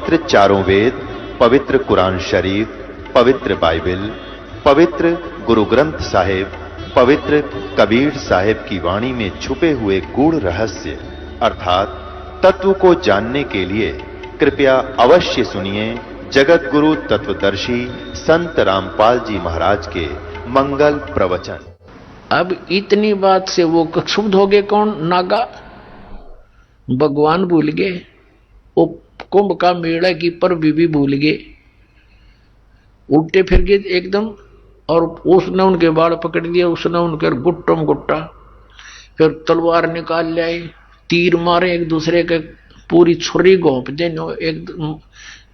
पवित्र चारों वेद, पवित्र कुरान शरीफ, पवित्र बाइबल, पवित्र गुरु ग्रंथ साहिब, पवित्र कबीर साहिब की वाणी में छुपे हुए गूढ़ रहस्य अर्थात तत्व को जानने के लिए कृपया अवश्य सुनिए जगत गुरु तत्वदर्शी संत रामपाल जी महाराज के मंगल प्रवचन। अब इतनी बात से वो क्षुब्ध हो गए। कौन? नागा। भगवान भूल गए, वो कुंभ का मेला की पर्व भी भूल गए, उल्टे फिर गए एकदम। और उसने उनके बाल पकड़ दिया, उसने उनके गुट्टम गुट्टा, फिर तलवार निकाल लाए, तीर मारे एक दूसरे के, पूरी छुरी घोंप देनो एक,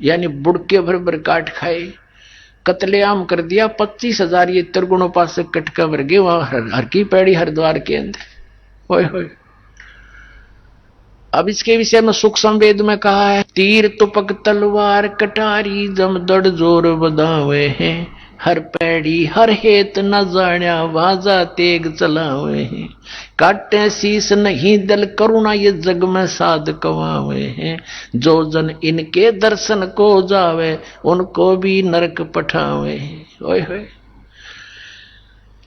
यानी बुड़के भर भर काट खाए, कत्लेआम कर दिया। 25,000 ये त्रिगुणों पास से कटका भर गए वहां हर की पैड़ी हरिद्वार के अंदर। होय होय। अब इसके विषय में सुख संवेद में कहा है, तीर तुपक तलवार कटारी जमदड़ जोर बदावे हैं, हर पैड़ी हर हेत न जाण्या वाजा तेग चलावे हैं, काटे शीस नहीं दल करुणा ये जग में साध कवावे हैं, जो जन इनके दर्शन को जावे उनको भी नरक पठावे हैं। ओए होए।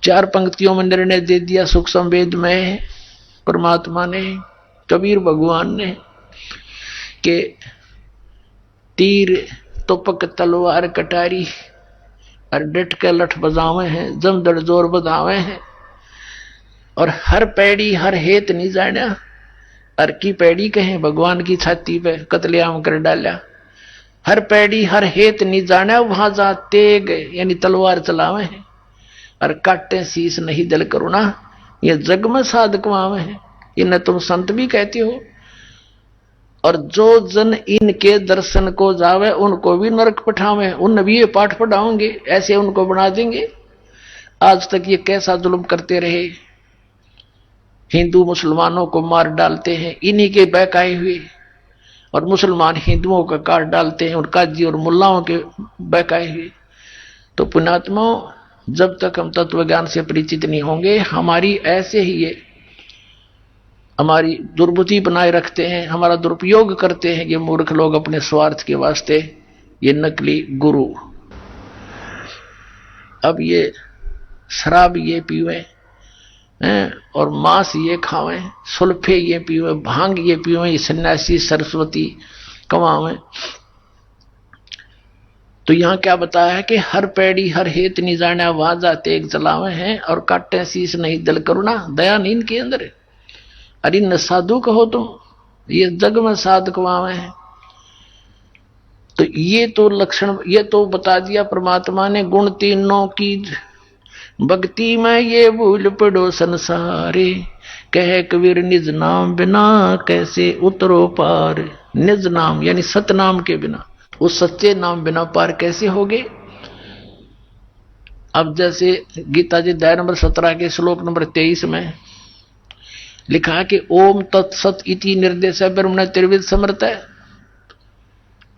4 पंक्तियों में निर्णय दे दिया सुख संवेद में परमात्मा ने, कबीर भगवान ने, के तीर तुपक तलवार कटारी और डट के लठ बजावे हैं, जमदड़ जोर बजावे हैं, और हर पैड़ी हर हेत नहीं जाना। हर की पैड़ी कहे भगवान की छाती पे कत्लेआम कर डाला। हर पैड़ी हर हेत नहीं जाना वहां जाते गए, यानी तलवार चलावे हैं, और काटे शीस नहीं दल करुणा ये जग में साध कमावे हैं। इन्हें तुम संत भी कहते हो, और जो जन इनके दर्शन को जावे उनको भी नरक पठावे, उन भी ये पाठ पढ़ाओगे, ऐसे उनको बना देंगे। आज तक ये कैसा जुल्म करते रहे, हिंदू मुसलमानों को मार डालते हैं इन्हीं के बहकाए हुए, और मुसलमान हिंदुओं का काट डालते हैं और काजी और मुल्लाओं के बहकाए हुए। तो पुण्यात्माओं, जब तक हम तत्व ज्ञान से परिचित नहीं होंगे, हमारी ऐसे ही ये हमारी दुर्बुद्धि बनाए रखते हैं, हमारा दुरुपयोग करते हैं ये मूर्ख लोग अपने स्वार्थ के वास्ते, ये नकली गुरु। अब ये शराब ये पीवे और मांस ये खावे, सुल्फे ये पीवे, भांग ये पीवे, ये सन्यासी सरस्वती कमावे। तो यहां क्या बताया है कि हर पैड़ी हर हेत नहीं जाना वहां जाते एक जलावे हैं, और काटे शीस नहीं दल करुणा दया नहीं इनके अंदर। अरे न साधु कहो तुम, ये जग में साध कमावे हैं। तो ये तो लक्षण, ये तो बता दिया परमात्मा ने, गुण तीनों की भक्ति में ये भूल पड़ो संसारे, कहे कबीर निज नाम बिना कैसे उतरो पार। निज नाम यानी सतनाम के बिना, उस सच्चे नाम बिना पार कैसे होगे। अब जैसे गीता जी अध्याय नंबर 17 के श्लोक नंबर 23 में लिखा है कि ओम तत्सत इति निर्देश ब्रह्म त्रिविध समर्थ है।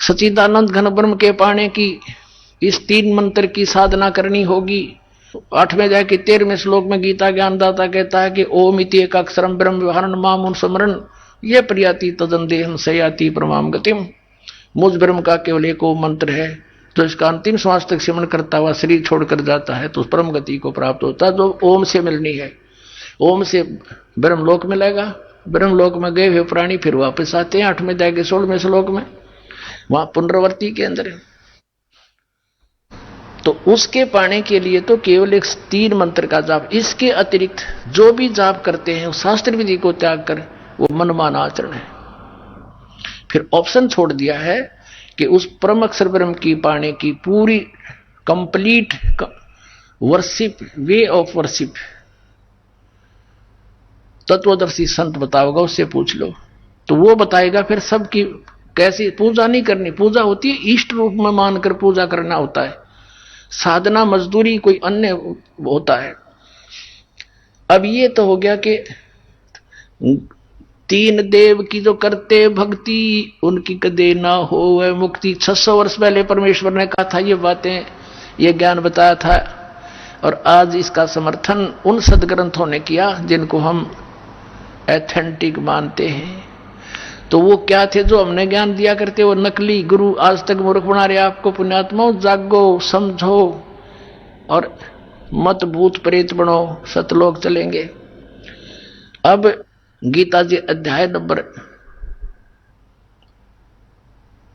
सच्चिदानंद घन ब्रह्म के पाने की इस 3 मंत्र की साधना करनी होगी। 8वें अध्याय के 13वें श्लोक में गीता ज्ञानदाता कहता है कि ओम इति एक अक्षरम ब्रह्म व्यवहारण माम स्मरण ये प्रियाति तदन देहम सयाति परमाम गतिम। मुझ ब्रह्म का केवल एक ओम मंत्र है, तो इसका अंतिम श्वास तक सिमरण करता हुआ शरीर छोड़कर जाता है तो उस परम गति को प्राप्त होता है, जो ओम से मिलनी है। ओम से ब्रह्मलोक मिलेगा, ब्रह्मलोक में गए हुए प्राणी फिर वापस आते हैं 8वें अध्याय के 16वें श्लोक में, वहां पुनरावृत्ति के अंदर। तो उसके पाने के लिए तो केवल एक 3 मंत्र का जाप, इसके अतिरिक्त जो भी जाप करते हैं उस शास्त्र विधि को त्याग कर वो मनमाना आचरण है। फिर ऑप्शन छोड़ दिया है कि उस परम अक्षर ब्रह्म की पाने की पूरी complete worship, way of worship तत्वदर्शी संत बताओगा, उससे पूछ लो तो वो बताएगा फिर सबकी कैसी पूजा नहीं करनी। पूजा होती है इष्ट रूप में मानकर पूजा करना होता है, साधना मजदूरी कोई अन्य होता है। अब ये तो हो गया कि 3 देव की जो करते भक्ति उनकी कदे ना हो वह मुक्ति। 600 वर्ष पहले परमेश्वर ने कहा था ये बातें, ये ज्ञान बताया था, और आज इसका समर्थन उन सदग्रंथों ने किया जिनको हम एथेंटिक मानते हैं। तो वो क्या थे जो हमने ज्ञान दिया करते? वो नकली गुरु आज तक मूर्ख बना रहे आपको। पुण्यात्माओं, जागो, समझो और मत भूत प्रेत बनो, सतलोक चलेंगे। अब गीता जी अध्याय नंबर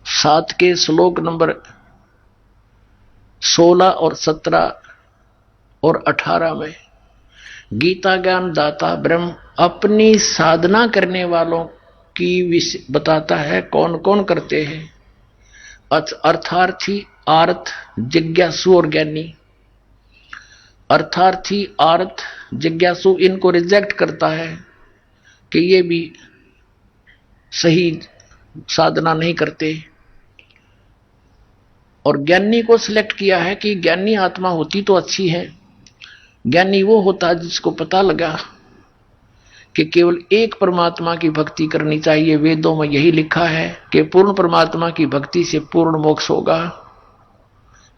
7 के श्लोक नंबर 16 और 17 और 18 में गीता ज्ञान दाता ब्रह्म अपनी साधना करने वालों की बताता है कौन कौन करते हैं। अर्थार्थी, आर्थ, जिज्ञासु और ज्ञानी। अर्थार्थी, आर्थ, जिज्ञासु इनको रिजेक्ट करता है कि ये भी सही साधना नहीं करते, और ज्ञानी को सिलेक्ट किया है कि ज्ञानी आत्मा होती तो अच्छी है। ज्ञानी वो होता है जिसको पता लगा कि केवल एक परमात्मा की भक्ति करनी चाहिए। वेदों में यही लिखा है कि पूर्ण परमात्मा की भक्ति से पूर्ण मोक्ष होगा।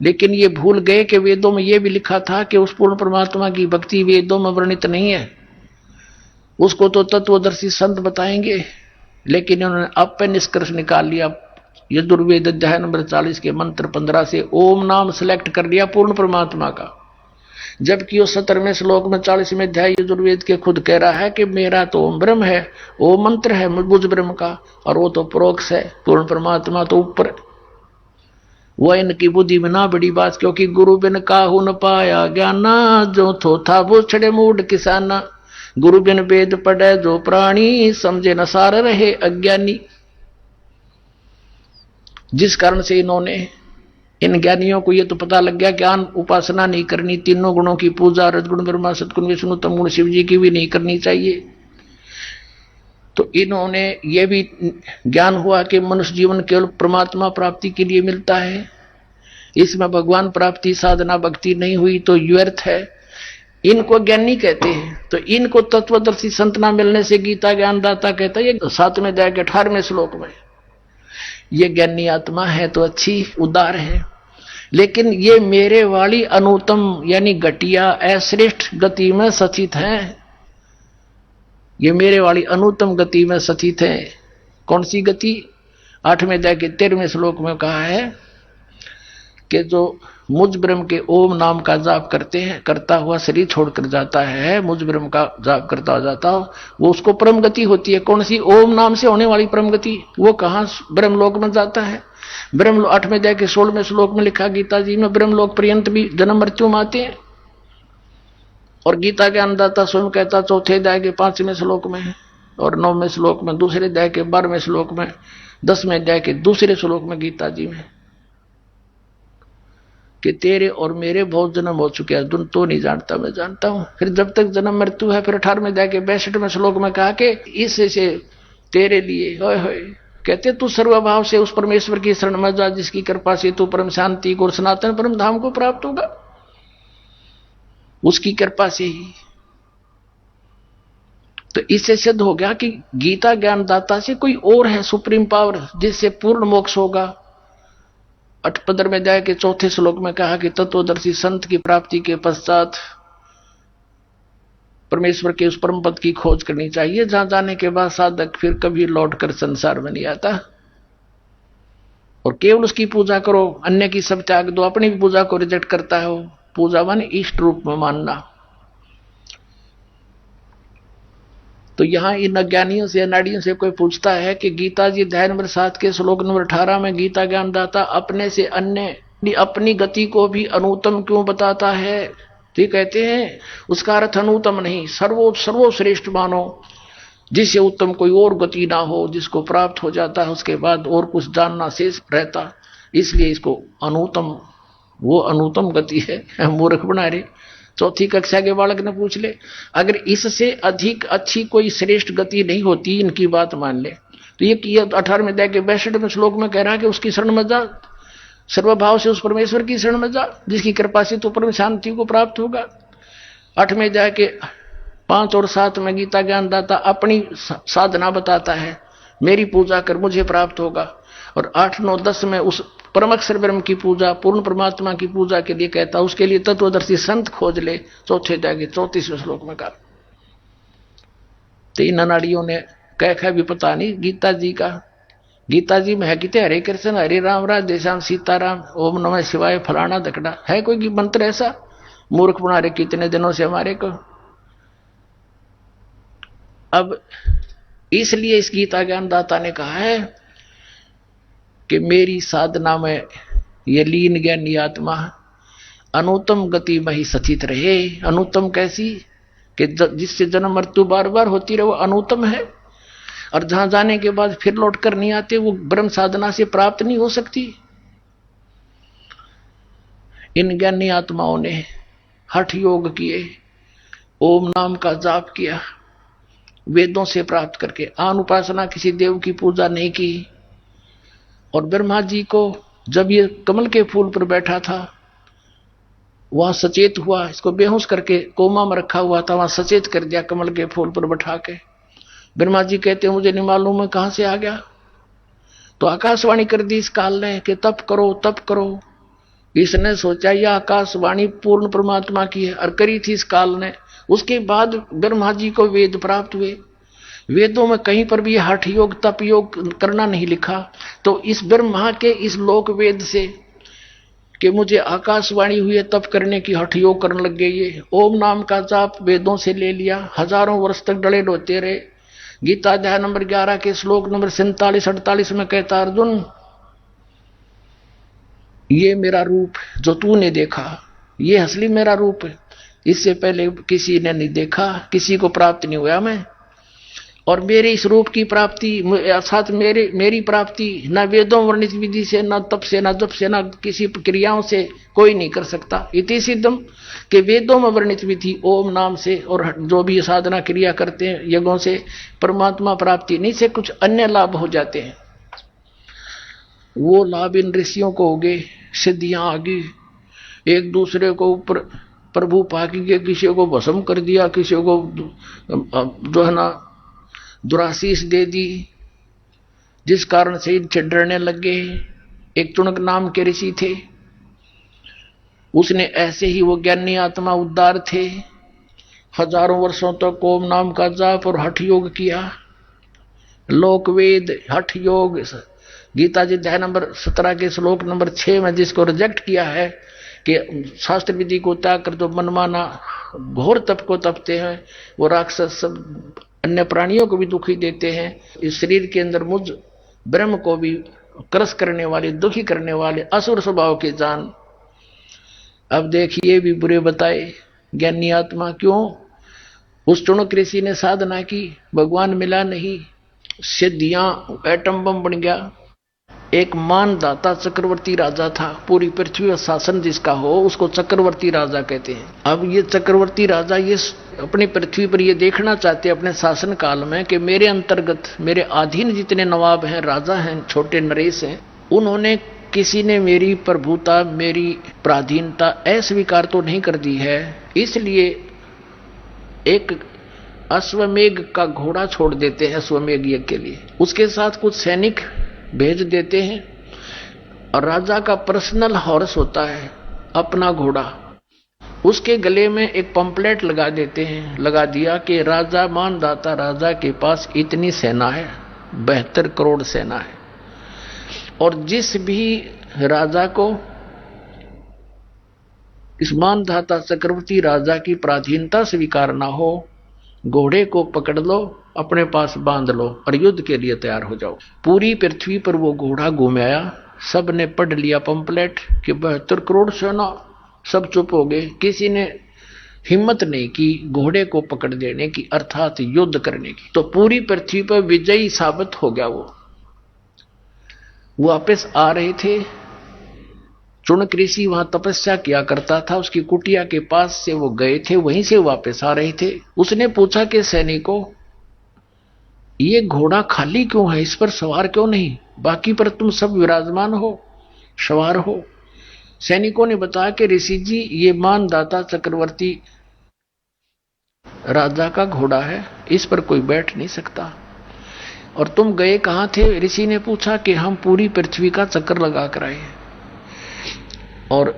लेकिन ये भूल गए कि वेदों में यह भी लिखा था कि उस पूर्ण परमात्मा की भक्ति वेदों में वर्णित नहीं है, उसको तो तत्वदर्शी संत बताएंगे। लेकिन उन्होंने अब पे निष्कर्ष निकाल लिया, यजुर्वेद अध्याय नंबर 40 के मंत्र 15 से ओम नाम सिलेक्ट कर लिया पूर्ण परमात्मा का, जबकि वो 17वें श्लोक में 40वें अध्याय यजुर्वेद के खुद कह रहा है कि मेरा तो ओम ब्रह्म है, वो मंत्र है बुझ ब्रह्म का, और वो तो प्रोक्ष है, पूर्ण परमात्मा तो ऊपर। वह इनकी बुद्धि में ना बड़ी बात, क्योंकि गुरु बिन काहू न पाया ज्ञाना, जो थो था वो छड़े मूड किसाना। गुरु बिन वेद पढ़े जो प्राणी, समझे न सार रहे अज्ञानी। जिस कारण से इन्होंने, इन ज्ञानियों को ये तो पता लग गया ज्ञान उपासना नहीं करनी, तीनों गुणों की पूजा, रजगुण ब्रह्मा सतगुण विष्णु तम गुण शिव जी की भी नहीं करनी चाहिए। तो इन्होंने ये भी ज्ञान हुआ कि मनुष्य जीवन केवल परमात्मा प्राप्ति के लिए मिलता है, इसमें भगवान प्राप्ति साधना भक्ति नहीं हुई तो व्यर्थ है। इनको ज्ञानी कहते हैं। तो इनको तत्वदर्शी संत ना मिलने से गीता ज्ञान दाता कहता है, ये 7वें अध्याय के 18वें श्लोक में, ये ज्ञानी आत्मा है तो अच्छी उदार है, लेकिन ये मेरे वाली अनुत्तम यानी घटिया अश्रेष्ठ गति में सचित है। ये मेरे वाली अनुत्तम गति में सचित है। कौन सी गति? 8वें अध्याय के 13वें श्लोक में कहा है कि जो मुझ ब्रह्म के ओम नाम का जाप करते हैं, करता हुआ शरीर छोड़कर जाता है, मुझ ब्रह्म का जाप करता जाता, वो उसको परम गति होती है। कौन सी? ओम नाम से होने वाली परम गति। वो कहां? ब्रह्मलोक में जाता है। ब्रह्म 8वें अध्याय के 16वें श्लोक में लिखा गीता जी में, ब्रह्मलोक पर्यंत भी जन्म मृत्यु में आते हैं। और गीता के अन्नदाता स्वयं कहता 4थे अध्याय के 5वें श्लोक में, और 9वें श्लोक में, 2रे अध्याय के 12वें श्लोक में, 10वें अध्याय के 2रे श्लोक में गीता जी में कि तेरे और मेरे बहुत जन्म हो चुके हैं, तुम तो नहीं जानता, मैं जानता हूं। फिर जब तक जन्म मृत्यु है, फिर 18वें अध्याय के 62वें श्लोक में कहा कि इससे तेरे लिए होय होय, कहते तू सर्वभाव से उस परमेश्वर की शरण में जा जिसकी कृपा से तू परम शांति को और सनातन परम धाम को प्राप्त होगा, उसकी कृपा से ही। तो इससे सिद्ध हो गया कि गीता ज्ञानदाता से कोई और है सुप्रीम पावर, जिससे पूर्ण मोक्ष होगा। 15वें अध्याय के 4थे श्लोक में कहा कि तत्वदर्शी संत की प्राप्ति के पश्चात परमेश्वर के उस परम पद की खोज करनी चाहिए, जहां जाने के बाद साधक फिर कभी लौटकर संसार में नहीं आता, और केवल उसकी पूजा करो, अन्य की सब त्याग दो। अपनी भी पूजा को रिजेक्ट करता है वो। पूजा मान इष्ट रूप में मानना। तो यहां इन अज्ञानियों से, अनाड़ियों से कोई पूछता है कि गीता जी अध्याय नंबर 7 के श्लोक नंबर 18 में गीता ज्ञानदाता अपने से अन्य अपनी गति को भी अनुत्तम क्यों बताता है? तो कहते हैं उसका अर्थ अनुत्तम नहीं, सर्वश्रेष्ठ मानो, जिससे उत्तम कोई और गति ना हो, जिसको प्राप्त हो जाता है उसके बाद और कुछ जानना शेष रहता, इसलिए इसको अनुत्तम, वो अनुत्तम गति है। मूर्ख बना रहे। 4ठी कक्षा के बालक ने पूछ ले, अगर इससे अधिक अच्छी कोई श्रेष्ठ गति नहीं होती, इनकी बात मान ले, तो ये 18वें अध्याय के 62वें श्लोक में कह रहा है कि उसकी शरण में जा, सर्वभाव से उस परमेश्वर की शरण में जा जिसकी कृपा से तो परम शांति को प्राप्त होगा। 8वें अध्याय के 5 और 7 में गीता ज्ञानदाता अपनी साधना बताता है, मेरी पूजा कर मुझे प्राप्त होगा। और 8, 9, 10 में उस परम अक्षर ब्रह्म की पूजा, पूर्ण परमात्मा की पूजा के लिए कहता, उसके लिए तत्वदर्शी संत खोज ले। 4थे अध्याय के 34वें श्लोक में कहा। तो इन अनाड़ियों ने कह भी पता नहीं गीता जी का। गीता जी में है कितने हरे कृष्ण हरे राम राधे श्याम सीताराम ओम नमः शिवाय फलाना धकड़ा, है कोई मंत्र ऐसा? मूर्ख बना रहे कितने दिनों से हमारे को। अब इसलिए इस गीता ज्ञानदाता ने कहा है कि मेरी साधना में ये लीन ज्ञानी आत्मा अनुत्तम गति में ही सचित रहे। अनुत्तम कैसी? कि जिससे जन्म मृत्यु बार बार होती रहे, वो अनुत्तम है। और जहां जाने के बाद फिर लौट कर नहीं आते, वो ब्रह्म साधना से प्राप्त नहीं हो सकती। इन ज्ञानी आत्माओं ने हठ योग किए, ओम नाम का जाप किया, वेदों से प्राप्त करके आन उपासना, किसी देव की पूजा नहीं की। और ब्रह्मा जी को जब ये कमल के फूल पर बैठा था, वहां सचेत हुआ, इसको बेहोश करके कोमा में रखा हुआ था, वहां सचेत कर दिया कमल के फूल पर बैठा के। ब्रह्मा जी कहते हैं मुझे नहीं मालूम है कहां से आ गया। तो आकाशवाणी कर दी इस काल ने कि तप करो तप करो। इसने सोचा यह आकाशवाणी पूर्ण परमात्मा की है, और करी थी इस काल ने। उसके बाद ब्रह्मा जी को वेद प्राप्त हुए। वेदों में कहीं पर भी हठ योग तप योग करना नहीं लिखा। तो इस ब्रह्मा के इस लोक वेद से कि मुझे आकाशवाणी हुई है तप करने की, हठ योग करने लग गई। ये ओम नाम का जाप वेदों से ले लिया, हजारों वर्ष तक डले डोते रहे। गीता अध्याय नंबर 11 के श्लोक नंबर 47-48 में कहता अर्जुन, ये मेरा रूप जो तूने देखा, ये असली मेरा रूप है। इससे पहले किसी ने नहीं देखा, किसी को प्राप्त नहीं हुआ मैं। और मेरे इस रूप की प्राप्ति अर्थात मेरी प्राप्ति न वेदों वर्णित विधि से, न तप से, न जप से, न किसी क्रियाओं से कोई नहीं कर सकता। इति सिद्धम कि वेदों में वर्णित विधि ओम नाम से और जो भी साधना क्रिया करते हैं यज्ञों से परमात्मा प्राप्ति नहीं से कुछ अन्य लाभ हो जाते हैं। वो लाभ इन ऋषियों को हो गए, सिद्धियां आ गई, एक दूसरे को ऊपर प्रभु पाकी के, किसी को भस्म कर दिया, किसी को जो है ना दुराशीष दे दी, जिस कारण से इनसे डरने लग गए। एक चुनक नाम के ऋषि थे, उसने ऐसे ही, वो ज्ञानी आत्मा उद्धार थे, हजारों वर्षों तक ओम नाम का जाप और हठ योग किया। लोक वेद हठ योग गीता जी अध्याय नंबर 17 के श्लोक नंबर 6 में जिसको रिजेक्ट किया है कि शास्त्र विधि को त्याग कर जो मनमाना घोर तप को तपते हैं, वो राक्षस सब अन्य प्राणियों को भी दुखी देते हैं। इस शरीर के अंदर मुझ ब्रह्म को भी क्रस करने वाले, दुखी करने वाले असुर स्वभाव के जान। अब देखिए भी बुरे बताए ज्ञानी आत्मा क्यों? उस चुनक ऋषि ने साधना की, भगवान मिला नहीं, सिद्धियां एटम बम बन गया। एक मानदाता चक्रवर्ती राजा था, पूरी पृथ्वी का शासन जिसका हो उसको चक्रवर्ती राजा कहते हैं। अब ये चक्रवर्ती राजा ये अपनी पृथ्वी पर ये देखना चाहते अपने शासन काल में कि मेरे अंतर्गत मेरे अधीन जितने नवाब हैं, राजा हैं, छोटे नरेश हैं, उन्होंने किसी ने मेरी प्रभुता, मेरी पराधीनता अस्वीकार तो नहीं कर दी है। इसलिए एक अश्वमेघ का घोड़ा छोड़ देते हैं अश्वमेघ यज्ञ के लिए, उसके साथ कुछ सैनिक भेज देते हैं, और राजा का पर्सनल हॉर्स होता है अपना घोड़ा, उसके गले में एक पंपलेट लगा देते हैं, लगा दिया कि राजा मानदाता राजा के पास इतनी सेना है, 72 करोड़ सेना है, और जिस भी राजा को इस मानदाता चक्रवर्ती राजा की पराधीनता स्वीकार ना हो, घोड़े को पकड़ लो, अपने पास बांध लो और युद्ध के लिए तैयार हो जाओ। पूरी पृथ्वी पर वो घोड़ा घूमाया, सब ने पढ़ लिया पंपलेट कि 72 करोड़ सेना, सब चुप हो गए। किसी ने हिम्मत नहीं की घोड़े को पकड़ देने की, अर्थात युद्ध करने की। तो पूरी पृथ्वी पर विजयी साबित हो गया। वो वापस आ रहे थे, चुनक ऋषि वहां तपस्या किया करता था, उसकी कुटिया के पास से वो गए थे, वहीं से वापस आ रहे थे। उसने पूछा कि सैनिकों, ये घोड़ा खाली क्यों है, इस पर सवार क्यों नहीं? बाकी पर तुम सब विराजमान हो, सवार हो। सैनिकों ने बताया कि ऋषि जी, ये मानदाता चक्रवर्ती राजा का घोड़ा है, इस पर कोई बैठ नहीं सकता। और तुम गए कहां थे? ऋषि ने पूछा कि हम पूरी पृथ्वी का चक्कर लगा कर आए, और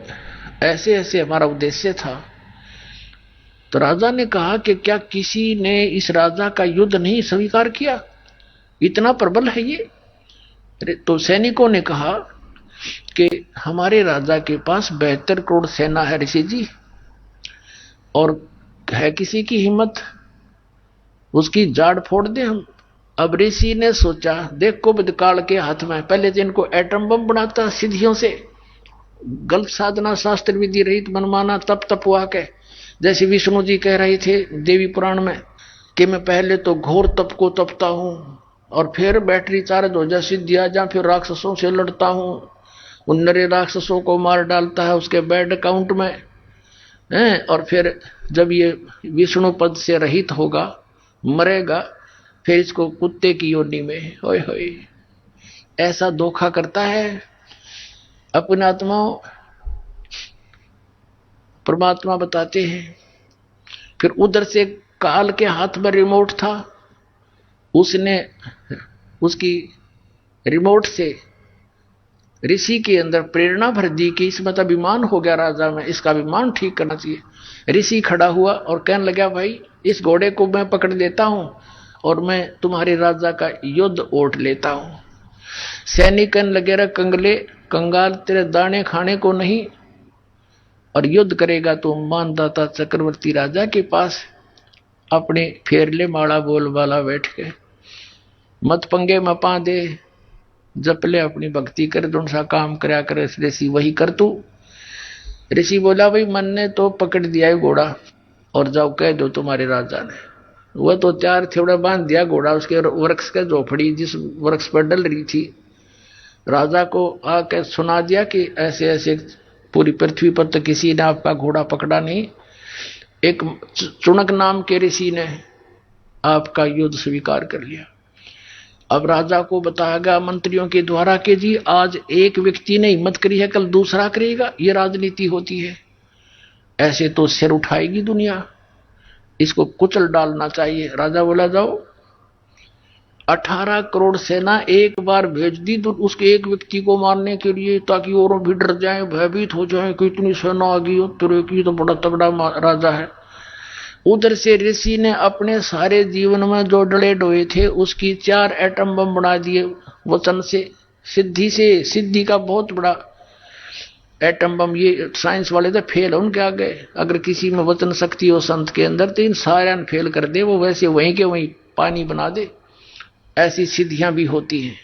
ऐसे ऐसे हमारा उद्देश्य था। तो राजा ने कहा कि क्या किसी ने इस राजा का युद्ध नहीं स्वीकार किया? इतना प्रबल है ये। तो सैनिकों ने कहा कि हमारे राजा के पास 72 करोड़ सेना है ऋषि जी, और है किसी की हिम्मत उसकी जाड़ फोड़ दे हम। अब ऋषि ने सोचा, देखो बदकाल के हाथ में, पहले तो इनको एटम बम बनाता सिद्धियों से, गलत साधना शास्त्र विधि रहित मनमाना तप तपवा के, जैसे विष्णु जी कह रहे थे देवी पुराण में कि मैं पहले तो घोर तप को तपता हूं और फिर बैटरी चार्ज हो जा सिद्धि आ जा, फिर राक्षसों से लड़ता हूं, उन नरे राक्षसों को मार डालता है उसके बैड अकाउंट में हैं, और फिर जब ये विष्णु पद से रहित होगा, मरेगा, फिर इसको कुत्ते की योनि में, होय होय। ऐसा धोखा करता है अपने आत्माओं। परमात्मा बताते हैं फिर उधर से काल के हाथ में रिमोट था, उसने उसकी रिमोट से ऋषि के अंदर प्रेरणा भर दी कि इसमें तो अभिमान हो गया राजा में, इसका अभिमान ठीक करना चाहिए। ऋषि खड़ा हुआ और कहने लगा, भाई इस घोड़े को मैं पकड़ लेता हूं और मैं तुम्हारे राजा का युद्ध ओढ़ लेता हूं। सैनिक कहने लगे, रे कंगले कंगाल, तेरे दाने खाने को नहीं, और युद्ध करेगा तो मानदाता चक्रवर्ती राजा के पास अपने फेरले माड़ा बोल वाला बैठ के, मत पंगे में पा दे, जप ले अपनी भक्ति कर, जो सा काम करया करे ऋषि वही कर तू। ऋषि बोला, भाई मन ने तो पकड़ दिया है घोड़ा, और जाओ कह दो तुम्हारे राजा ने। वह तो चार थोड़ा बांध दिया घोड़ा उसके वृक्ष के झोपड़ी जिस वृक्ष पर डल रही थी। राजा को आके सुना दिया कि ऐसे ऐसे पूरी पृथ्वी पर तो किसी ने आपका घोड़ा पकड़ा नहीं, एक चुनक नाम के ऋषि ने आपका युद्ध स्वीकार कर लिया। अब राजा को बताया गया मंत्रियों के द्वारा कि जी आज एक व्यक्ति ने हिम्मत करी है, कल दूसरा करेगा, ये राजनीति होती है, ऐसे तो सिर उठाएगी दुनिया, इसको कुचल डालना चाहिए। राजा बोला, जाओ 18 करोड़ सेना एक बार भेज दी तो उसके एक व्यक्ति को मारने के लिए, ताकि और भी डर जाएं, भयभीत हो जाएं कि इतनी सेना आ गई, तेरे की तो बड़ा तगड़ा राजा है। उधर से ऋषि ने अपने सारे जीवन में जो डले डोए थे उसकी 4 एटम बम बना दिए वचन से, सिद्धि का बहुत बड़ा एटम बम। ये साइंस वाले तो फेल उनके आगे, अगर किसी में वचन शक्ति हो संत के अंदर तो इन सारे फेल कर दे, वो वैसे वहीं के वहीं पानी बना दे। ऐसी सिद्धियां भी होती हैं।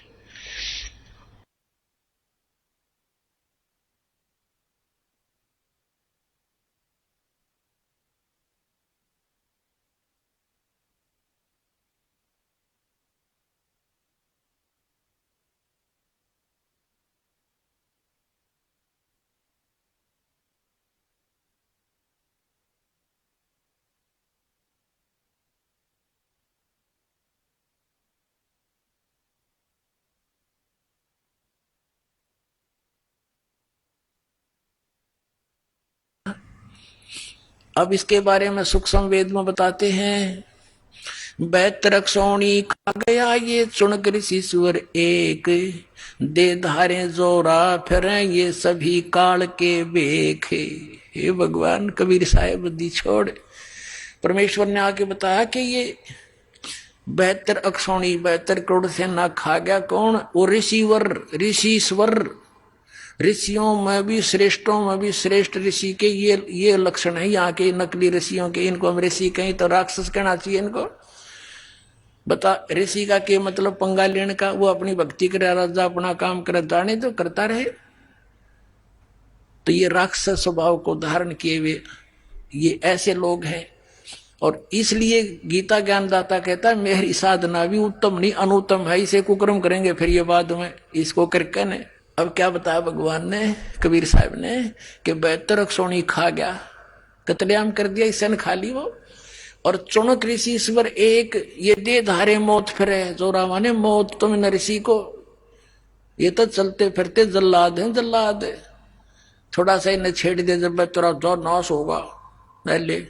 अब इसके बारे में सूक्ष्म वेद में बताते हैं, बैतरक सोनी खा गया ये चुनक ऋषि सुअर एक, दे धारे जोरा फिर ये सभी काल के बेख। हे भगवान, कबीर साहेब बुद्धि छोड़। परमेश्वर ने आके बताया कि ये 72 अक्षौणी 72 करोड़ सेना खा गया कौन? वो ऋषिवर, ऋषिश्वर, ऋषियों में भी श्रेष्ठों में भी श्रेष्ठ ऋषि के ये लक्षण है यहाँ के नकली ऋषियों के। इनको हम ऋषि कहीं तो राक्षस कहना चाहिए इनको। बता ऋषि का क्या मतलब? पंगा लेने का। वो अपनी भक्ति करे, राजा अपना काम करे, जाने तो करता रहे। तो ये राक्षस स्वभाव को धारण किए हुए ये ऐसे लोग हैं। और इसलिए गीता ज्ञानदाता कहता है मेरी साधना भी उत्तम नहीं अनुत्तम है, इसे कुकर्म करेंगे फिर ये बाद में इसको करके ने। अब क्या बताया भगवान ने, कबीर साहब ने, कि 72 अक्षौणी खा गया, कतलेआम कर दिया, इसे खा ली वो। और चुनक ऋषि ईश्वर एक, ये दे धारे मौत फिरे, जोरा माने मौत तुम न ऋषि को, ये तो चलते फिरते जल्लाद है, जल्लाद है। थोड़ा सा इन्हें छेड़ दे जब तेरा जो नाश होगा पहले।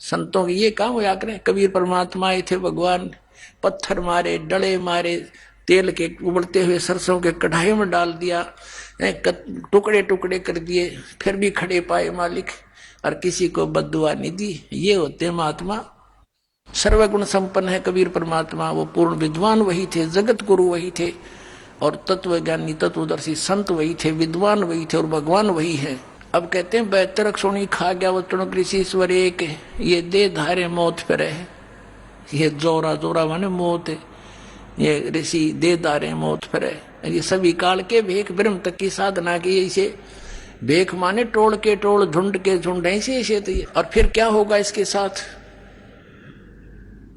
संतों के ये काम होया करें। कबीर परमात्मा आए थे, भगवान पत्थर मारे, डले मारे, तेल के उबलते हुए सरसों के कढ़ाई में डाल दिया, टुकड़े टुकड़े कर दिए, फिर भी खड़े पाए मालिक, और किसी को बद्दुआ नहीं दी। ये होते महात्मा। सर्वगुण संपन्न है कबीर परमात्मा। वो पूर्ण विद्वान वही थे, जगत गुरु वही थे, और तत्वज्ञानी तत्वदर्शी संत वही थे, विद्वान वही थे, और भगवान वही है। अब कहते हैं बेहतर सोनी खा गया वो तृण कृषि ईश्वर एक, ये दे धारे मौत पर है। ये जोरा जोरा माने मौत है, ये ऋषि दे धारे मौत पर है। ये सभी काल के भेख ब्रह्म तक की साधना की, इसे भेख माने टोल के टोल, झुंड के झुंड, ऐसे ऐसे। तो और फिर क्या होगा इसके साथ?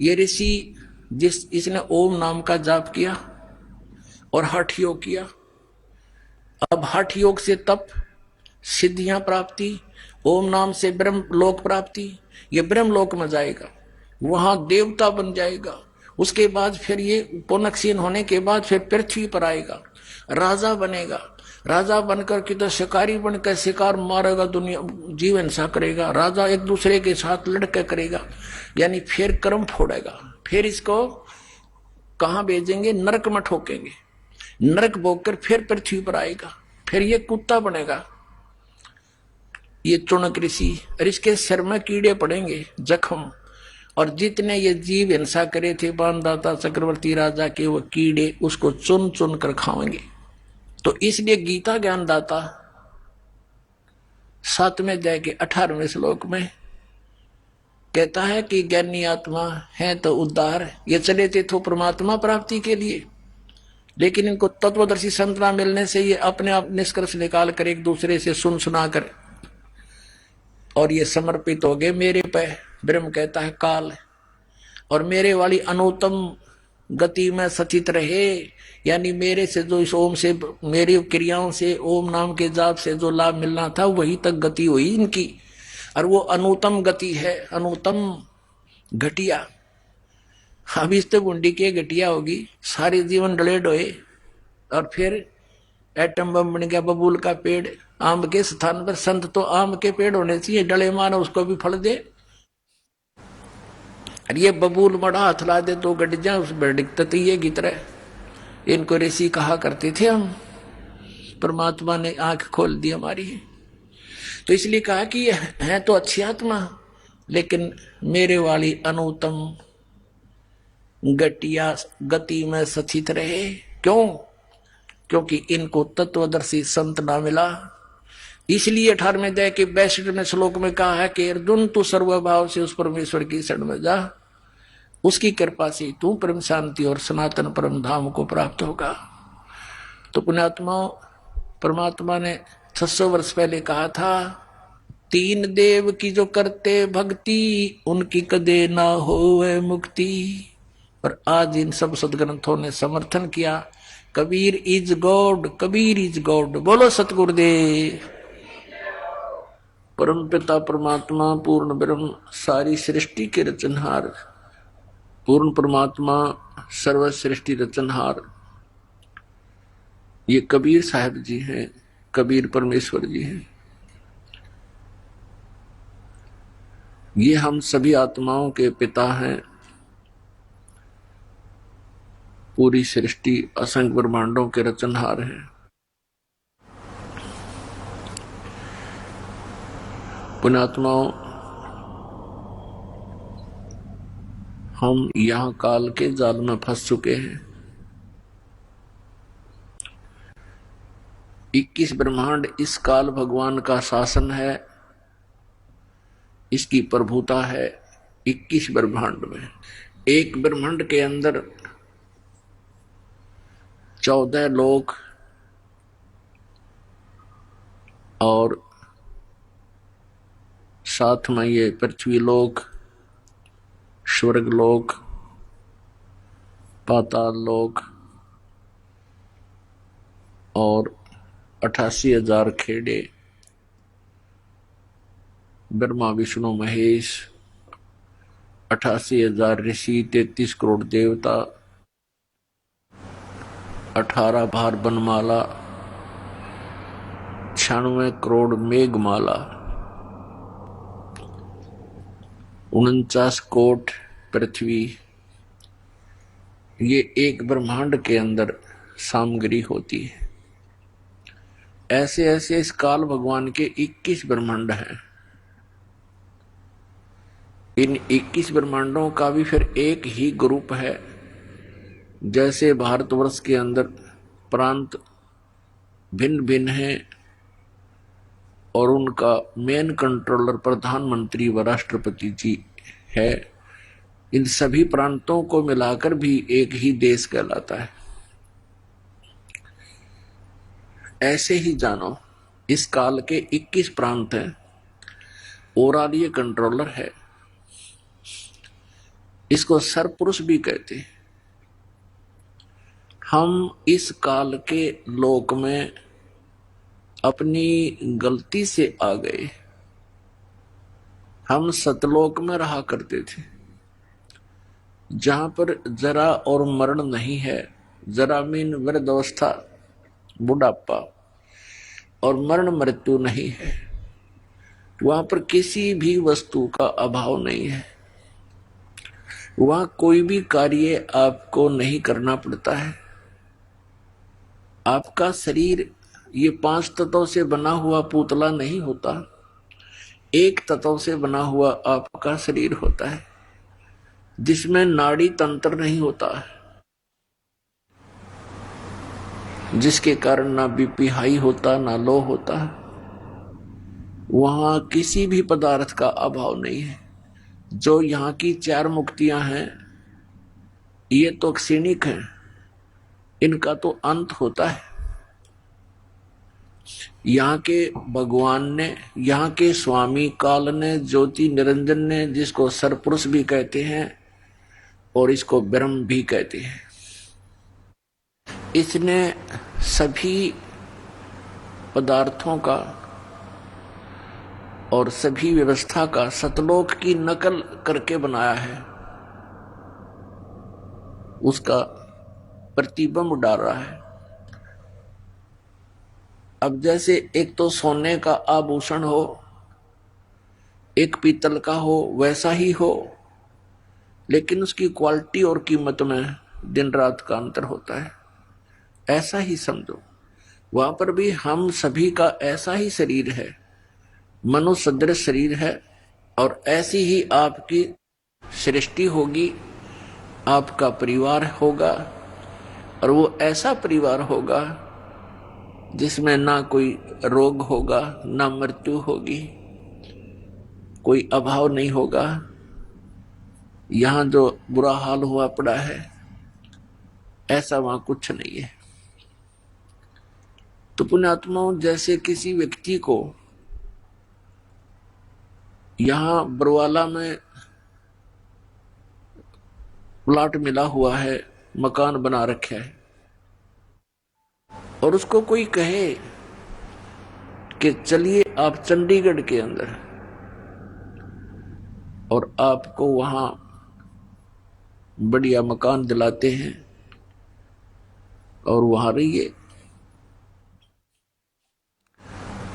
ये ऋषि इसने ओम नाम का जाप किया और हठ योग किया। अब हठ योग से तप, सिद्धियां प्राप्ति, ओम नाम से ब्रह्म लोक प्राप्ति। ये ब्रह्म लोक में जाएगा, वहां देवता बन जाएगा। उसके बाद फिर ये पुनक्षीण होने के बाद फिर पृथ्वी पर आएगा, राजा बनेगा। राजा बनकर किधर शिकारी बनकर शिकार मारेगा, दुनिया जीव हिंसा करेगा। राजा एक दूसरे के साथ लड़के करेगा, यानी फिर कर्म फोड़ेगा। फिर इसको कहां भेजेंगे? नरक में ठोकेंगे। नरक भोगकर फिर पृथ्वी पर आएगा, फिर ये कुत्ता बनेगा, ये चुनक ऋषि। और इसके सिर में कीड़े पड़ेंगे, जख्म। और जितने ये जीव हिंसा करे थे बाणदाता चक्रवर्ती राजा के, वो कीड़े उसको चुन चुन कर खाएंगे। तो इसलिए गीता ज्ञानदाता 7वें अध्याय के 18वें श्लोक में कहता है कि ज्ञानी आत्मा है तो उद्धार। ये चले थे तो परमात्मा प्राप्ति के लिए, लेकिन इनको तत्वदर्शी संत ना मिलने से ये अपने आप निष्कर्ष निकाल कर एक दूसरे से सुन सुना कर और ये समर्पित हो गए मेरे पे। ब्रह्म कहता है काल, और मेरे वाली अनुत्तम गति में सचित रहे, यानी मेरे से जो इस ओम से, मेरी क्रियाओं से, ओम नाम के जाप से जो लाभ मिलना था वही तक गति हुई इनकी। और वो अनुत्तम गति है, अनुत्तम घटिया। अब इस तो गुंडी के घटिया होगी, सारे जीवन डले डोए, और फिर एटम बम बन गया बबूल का पेड़। आम के स्थान पर संत तो आम के पेड़ होने चाहिए, डले मानो उसको भी फल दे। और ये बबूल बड़ा हाथ ला दे तो गट जाए, उस बड़े ये की तरह। इनको ऋषि कहा करते थे हम, परमात्मा ने आंख खोल दी हमारी। तो इसलिए कहा कि ये है तो अच्छी आत्मा, लेकिन मेरे वाली अनुत्तम घटिया गति में सचित रहे। क्यों? क्योंकि इनको तत्वदर्शी संत ना मिला। इसलिए 18वें अध्याय के 62वें श्लोक में कहा है कि अर्जुन तू सर्वभाव से उस परमेश्वर की शरण में जा, उसकी कृपा से तू परम शांति और सनातन परम धाम को प्राप्त होगा। तो पुण्यात्मा, परमात्मा ने 600 वर्ष पहले कहा था, 3 देव की जो करते भक्ति उनकी कदे ना होवे मुक्ति। और आज इन सब सदग्रंथों ने समर्थन किया, Kabir is God, Kabir is God. बोलो सतगुरुदेव। परम पिता परमात्मा पूर्ण ब्रह्म सारी सृष्टि के रचनहार, पूर्ण परमात्मा सर्व सृष्टि रचनहार, ये कबीर साहब जी हैं, कबीर परमेश्वर जी हैं। ये हम सभी आत्माओं के पिता हैं। पूरी सृष्टि असंख्य ब्रह्मांडों के रचनहार हैं। पुण्यात्माओं, हम यहां काल के जाल में फंस चुके हैं। 21 ब्रह्मांड इस काल भगवान का शासन है, इसकी प्रभुता है 21 ब्रह्मांड में। एक ब्रह्मांड के अंदर 14 लोक और साथ में ये पृथ्वी लोक, स्वर्ग लोक, पाताल लोक और 88,000 खेड़े, ब्रह्मा विष्णु महेश, 88,000 ऋषि, 33 करोड़ देवता, 18 भार बनमाला, 96 करोड़ मेघमाला, 49 कोट पृथ्वी। ये एक ब्रह्मांड के अंदर सामग्री होती है। ऐसे ऐसे इस काल भगवान के 21 ब्रह्मांड हैं। इन 21 ब्रह्मांडों का भी फिर एक ही ग्रुप है। जैसे भारतवर्ष के अंदर प्रांत भिन्न भिन्न हैं और उनका मेन कंट्रोलर प्रधानमंत्री व राष्ट्रपति जी है, इन सभी प्रांतों को मिलाकर भी एक ही देश कहलाता है। ऐसे ही जानो इस काल के 21 प्रांत हैं और ये कंट्रोलर है। इसको सरपुरुष भी कहते हैं। हम इस काल के लोक में अपनी गलती से आ गए। हम सतलोक में रहा करते थे, जहां पर जरा और मरण नहीं है। जरा मीन वृद्धावस्था, बुढ़ापा, और मरण मृत्यु नहीं है। वहां पर किसी भी वस्तु का अभाव नहीं है। वहां कोई भी कार्य आपको नहीं करना पड़ता है। आपका शरीर ये 5 तत्वों से बना हुआ पुतला नहीं होता, एक तत्व से बना हुआ आपका शरीर होता है, जिसमें नाड़ी तंत्र नहीं होता है, जिसके कारण ना बीपी हाई होता ना लो होता। वहां किसी भी पदार्थ का अभाव नहीं है। जो यहाँ की 4 मुक्तियां हैं ये तो क्षणिक हैं, इनका तो अंत होता है। यहाँ के भगवान ने, यहाँ के स्वामी काल ने, ज्योति निरंजन ने, जिसको सरपुरुष भी कहते हैं और इसको ब्रह्म भी कहते हैं, इसने सभी पदार्थों का और सभी व्यवस्था का सतलोक की नकल करके बनाया है। उसका प्रतिबिंब डाल रहा है। अब जैसे एक तो सोने का आभूषण हो, एक पीतल का हो, वैसा ही हो, लेकिन उसकी क्वालिटी और कीमत में दिन रात का अंतर होता है। ऐसा ही समझो, वहां पर भी हम सभी का ऐसा ही शरीर है, मनुष्य सदृश शरीर है, और ऐसी ही आपकी सृष्टि होगी, आपका परिवार होगा, और वो ऐसा परिवार होगा जिसमें ना कोई रोग होगा, ना मृत्यु होगी, कोई अभाव नहीं होगा। यहां जो बुरा हाल हुआ पड़ा है, ऐसा वहां कुछ नहीं है। तो पुण्यात्माओं, जैसे किसी व्यक्ति को यहां बरवाला में प्लाट मिला हुआ है, मकान बना रखा है, और उसको कोई कहे कि चलिए आप चंडीगढ़ के अंदर, और आपको वहां बढ़िया मकान दिलाते हैं और वहां रहिए,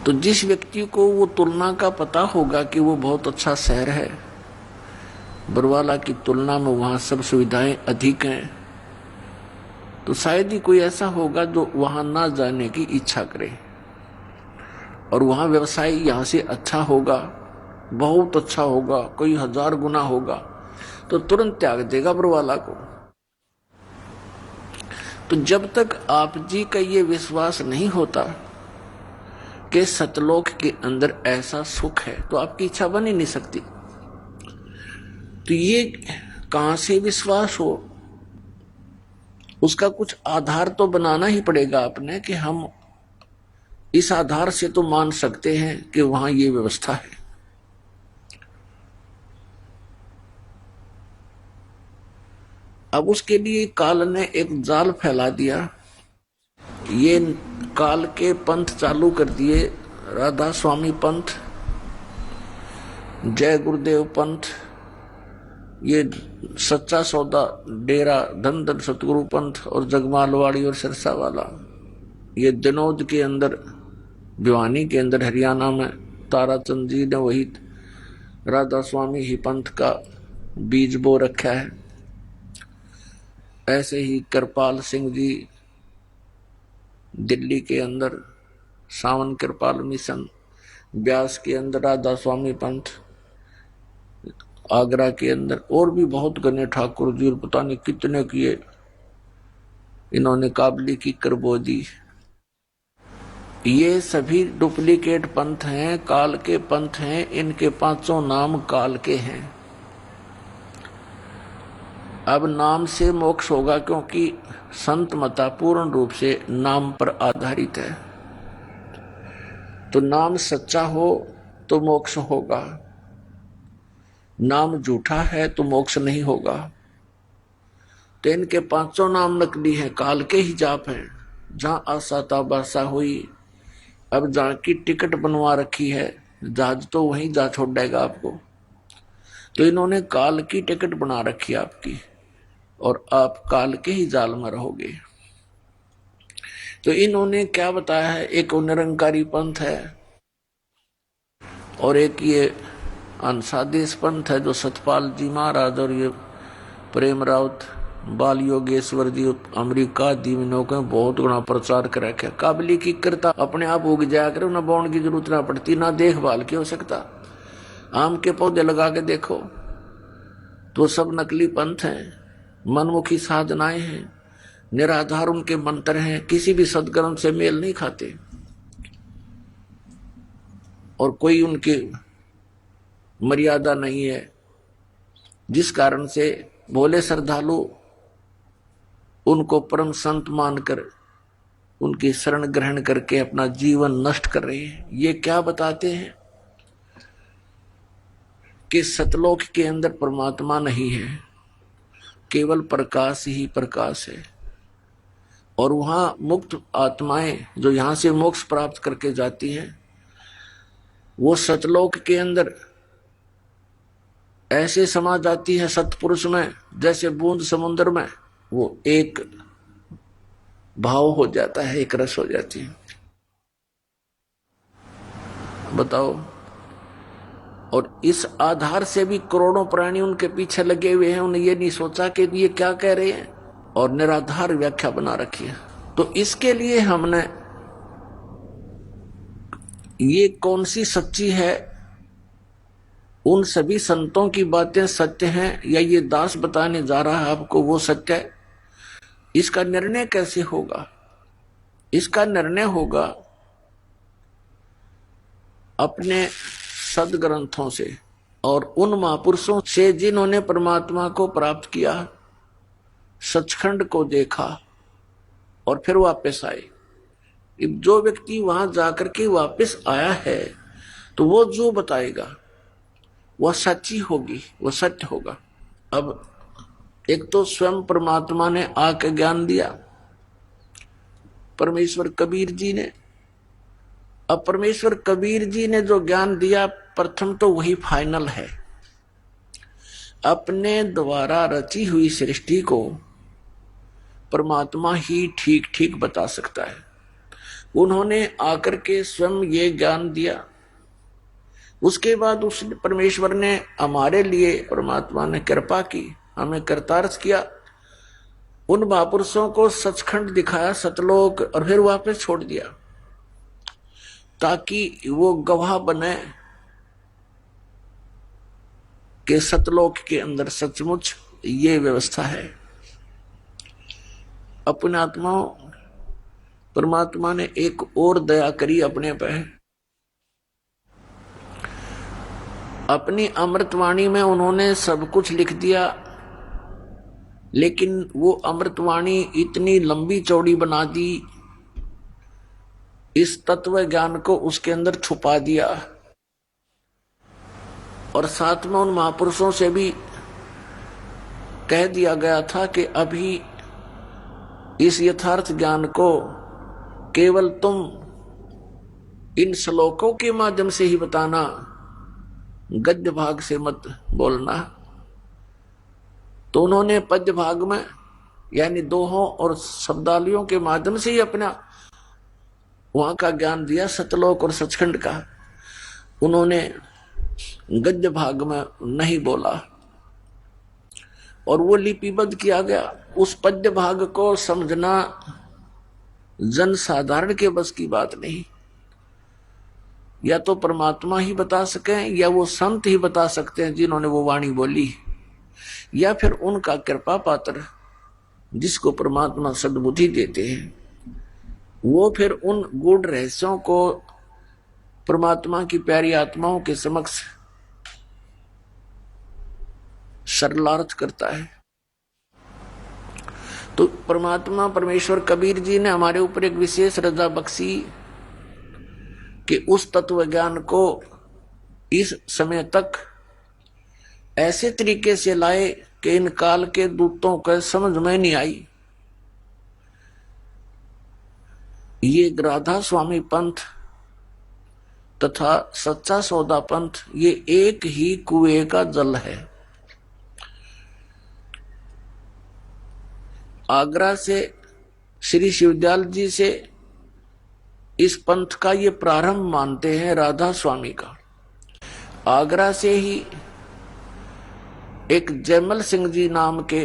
तो जिस व्यक्ति को वो तुलना का पता होगा कि वो बहुत अच्छा शहर है, बरवाला की तुलना में वहां सब सुविधाएं अधिक हैं, तो शायद ही कोई ऐसा होगा जो वहां ना जाने की इच्छा करे। और वहां व्यवसाय यहां से अच्छा होगा, बहुत अच्छा होगा, कोई 1000 गुना होगा, तो तुरंत त्याग देगा बरवाला को। तो जब तक आप जी का ये विश्वास नहीं होता कि सतलोक के अंदर ऐसा सुख है, तो आपकी इच्छा बन ही नहीं सकती। तो ये कहां से विश्वास हो, उसका कुछ आधार तो बनाना ही पड़ेगा आपने, कि हम इस आधार से तो मान सकते हैं कि वहां ये व्यवस्था है। अब उसके लिए काल ने एक जाल फैला दिया। ये काल के पंथ चालू कर दिए, राधा स्वामी पंथ, जय गुरुदेव पंथ, ये सच्चा सौदा डेरा धन धन सतगुरु पंथ, और जगमालवाड़ी और सिरसा वाला। ये दिनोद के अंदर, भिवानी के अंदर हरियाणा में ताराचंद जी ने वही राधा स्वामी ही पंथ का बीज बो रखा है। ऐसे ही कृपाल सिंह जी दिल्ली के अंदर सावन कृपाल मिशन, ब्यास के अंदर राधा स्वामी पंथ, आगरा के अंदर, और भी बहुत गने ठाकुर जी और पता नहीं कितने किए इन्होंने काबली की करबो दी। ये सभी डुप्लीकेट पंथ हैं, काल के पंथ हैं। इनके पांचों नाम काल के हैं। अब नाम से मोक्ष होगा, क्योंकि संत मता पूर्ण रूप से नाम पर आधारित है। तो नाम सच्चा हो तो मोक्ष होगा, नाम झूठा है तो मोक्ष नहीं होगा। तो इनके पांचों नाम नकली हैं, काल के ही जाप हैं। जहां आशा ताबासा हुई, अब जहां की टिकट बनवा रखी है जहाज, तो वहीं जा छोड़ेगा आपको। तो इन्होंने काल की टिकट बना रखी है आपकी, और आप काल के ही जाल में रहोगे। तो इन्होंने क्या बताया है, एक निरंकारी पंथ है और एक ये अंशादेश पंथ है जो सतपाल जी महाराज और ये प्रेम राउत बाल योगेश्वर जी अमेरिका दीवनों के बहुत गुना प्रचार कर रखे। काबली की करता अपने आप उग जाया करे, ना बोने की जरूरत ना पड़ती, ना देखभाल की हो सकता। आम के पौधे लगा के देखो तो सब नकली पंथ हैं, मनमुखी साधनाएं हैं, निराधार उनके मंत्र हैं, किसी भी सदग्रंथ से मेल नहीं खाते, और कोई उनकी मर्यादा नहीं है, जिस कारण से भोले श्रद्धालु उनको परम संत मानकर उनकी शरण ग्रहण करके अपना जीवन नष्ट कर रहे हैं। ये क्या बताते हैं कि सतलोक के अंदर परमात्मा नहीं है, केवल प्रकाश ही प्रकाश है। और वहां मुक्त आत्माएं जो यहां से मोक्ष प्राप्त करके जाती हैं, वो सतलोक के अंदर ऐसे समा जाती है सतपुरुष में, जैसे बूंद समुद्र में वो एक भाव हो जाता है, एक रस हो जाती है। बताओ। और इस आधार से भी करोड़ों प्राणी उनके पीछे लगे हुए हैं। उन्हें ये नहीं सोचा कि ये क्या कह रहे हैं, और निराधार व्याख्या बना रखी है। तो इसके लिए हमने ये कौन सी सच्ची है, उन सभी संतों की बातें सत्य हैं या ये दास बताने जा रहा है आपको वो सत्य है, इसका निर्णय कैसे होगा? इसका निर्णय होगा अपने सदग्रंथों से और उन महापुरुषों से जिन्होंने परमात्मा को प्राप्त किया, सचखंड को देखा और फिर वापस आए। जो व्यक्ति वहां जाकर के वापस आया है, तो वो जो बताएगा वह सच्ची होगी, वह सत्य होगा। अब एक तो स्वयं परमात्मा ने आके ज्ञान दिया, परमेश्वर कबीर जी ने। अब परमेश्वर कबीर जी ने जो ज्ञान दिया, प्रथम तो वही फाइनल है। अपने द्वारा रची हुई सृष्टि को परमात्मा ही ठीक ठीक बता सकता है। उन्होंने आकर के स्वयं ये ज्ञान दिया। उसके बाद उस परमेश्वर ने हमारे लिए, परमात्मा ने कृपा की, हमें करतार्थ किया, उन महापुरुषों को सचखंड दिखाया, सतलोक, और फिर वापस छोड़ दिया, ताकि वो गवाह बने कि सतलोक के अंदर सचमुच ये व्यवस्था है। अपने आत्माओं, परमात्मा ने एक और दया करी अपने पे। अपनी अमृतवाणी में उन्होंने सब कुछ लिख दिया, लेकिन वो अमृतवाणी इतनी लंबी चौड़ी बना दी, इस तत्व ज्ञान को उसके अंदर छुपा दिया। और साथ में उन महापुरुषों से भी कह दिया गया था कि अभी इस यथार्थ ज्ञान को केवल तुम इन श्लोकों के माध्यम से ही बताना, गद्य भाग से मत बोलना। तो उन्होंने पद्य भाग में, यानी दोहों और शब्दावलियों के माध्यम से ही अपना वहां का ज्ञान दिया, सतलोक और सचखंड का। उन्होंने गद्य भाग में नहीं बोला, और वो लिपिबद्ध किया गया। उस पद्य भाग को समझना जन साधारण के बस की बात नहीं। या तो परमात्मा ही बता सके या वो संत ही बता सकते हैं जिन्होंने वो वाणी बोली, या फिर उनका कृपा पात्र जिसको परमात्मा सद्बुद्धि देते हैं, वो फिर उन गूढ़ रहस्यों को परमात्मा की प्यारी आत्माओं के समक्ष सरलार्थ करता है। तो परमात्मा परमेश्वर कबीर जी ने हमारे ऊपर एक विशेष रजा बख्शी कि उस तत्व ज्ञान को इस समय तक ऐसे तरीके से लाए कि इन काल के दूतों को समझ में नहीं आई। ये राधा स्वामी पंथ तथा सच्चा सौदा पंथ ये एक ही कुएं का जल है। आगरा से श्री शिवदयाल जी से इस पंथ का ये प्रारंभ मानते हैं राधा स्वामी का। आगरा से ही एक जयमल सिंह जी नाम के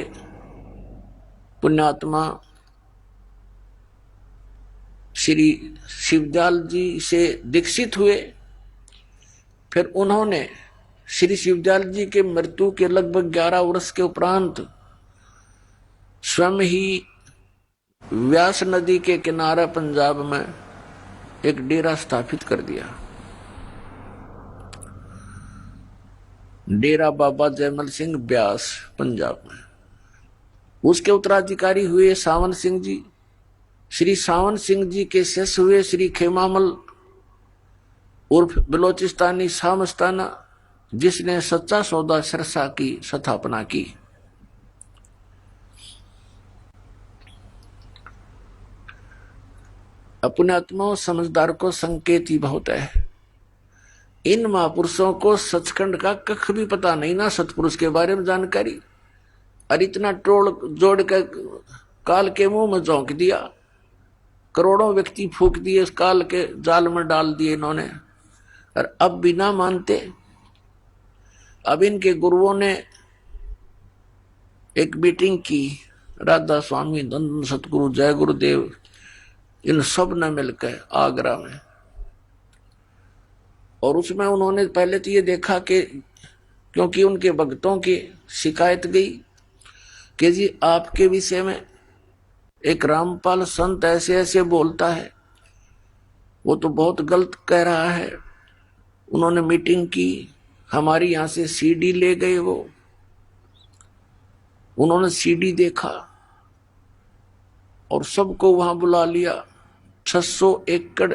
पुण्यात्मा श्री शिवदयाल जी से दीक्षित हुए। फिर उन्होंने श्री शिवदयाल जी के मृत्यु के लगभग 11 वर्ष के उपरांत स्वयं ही व्यास नदी के किनारे पंजाब में एक डेरा स्थापित कर दिया, डेरा बाबा जयमल सिंह ब्यास पंजाब में। उसके उत्तराधिकारी हुए सावन सिंह जी। श्री सावन सिंह जी के शिष्य हुए श्री खेमामल उर्फ बलोचिस्तानी शाह मस्ताना, जिसने सच्चा सौदा सिरसा की स्थापना की। अपने आत्माओं समझदार को संकेत ही बहुत है। इन महापुरुषों को सचखंड का कख भी पता नहीं ना, सतपुरुष के बारे में जानकारी, और इतना टोल जोड़ कर काल के मुंह में झोंक दिया। करोड़ों व्यक्ति फूंक दिए, उस काल के जाल में डाल दिए इन्होंने, और अब बिना मानते। अब इनके गुरुओं ने एक मीटिंग की, राधा स्वामी, धन सतगुरु, जय गुरुदेव, इन सब ने मिलकर आगरा में। और उसमें उन्होंने पहले तो ये देखा कि क्योंकि उनके भक्तों की शिकायत गई कि जी आपके विषय में एक रामपाल संत ऐसे ऐसे बोलता है, वो तो बहुत गलत कह रहा है। उन्होंने मीटिंग की, हमारी यहां से सीडी ले गए। वो उन्होंने सीडी देखा और सबको वहां बुला लिया। 600 एकड़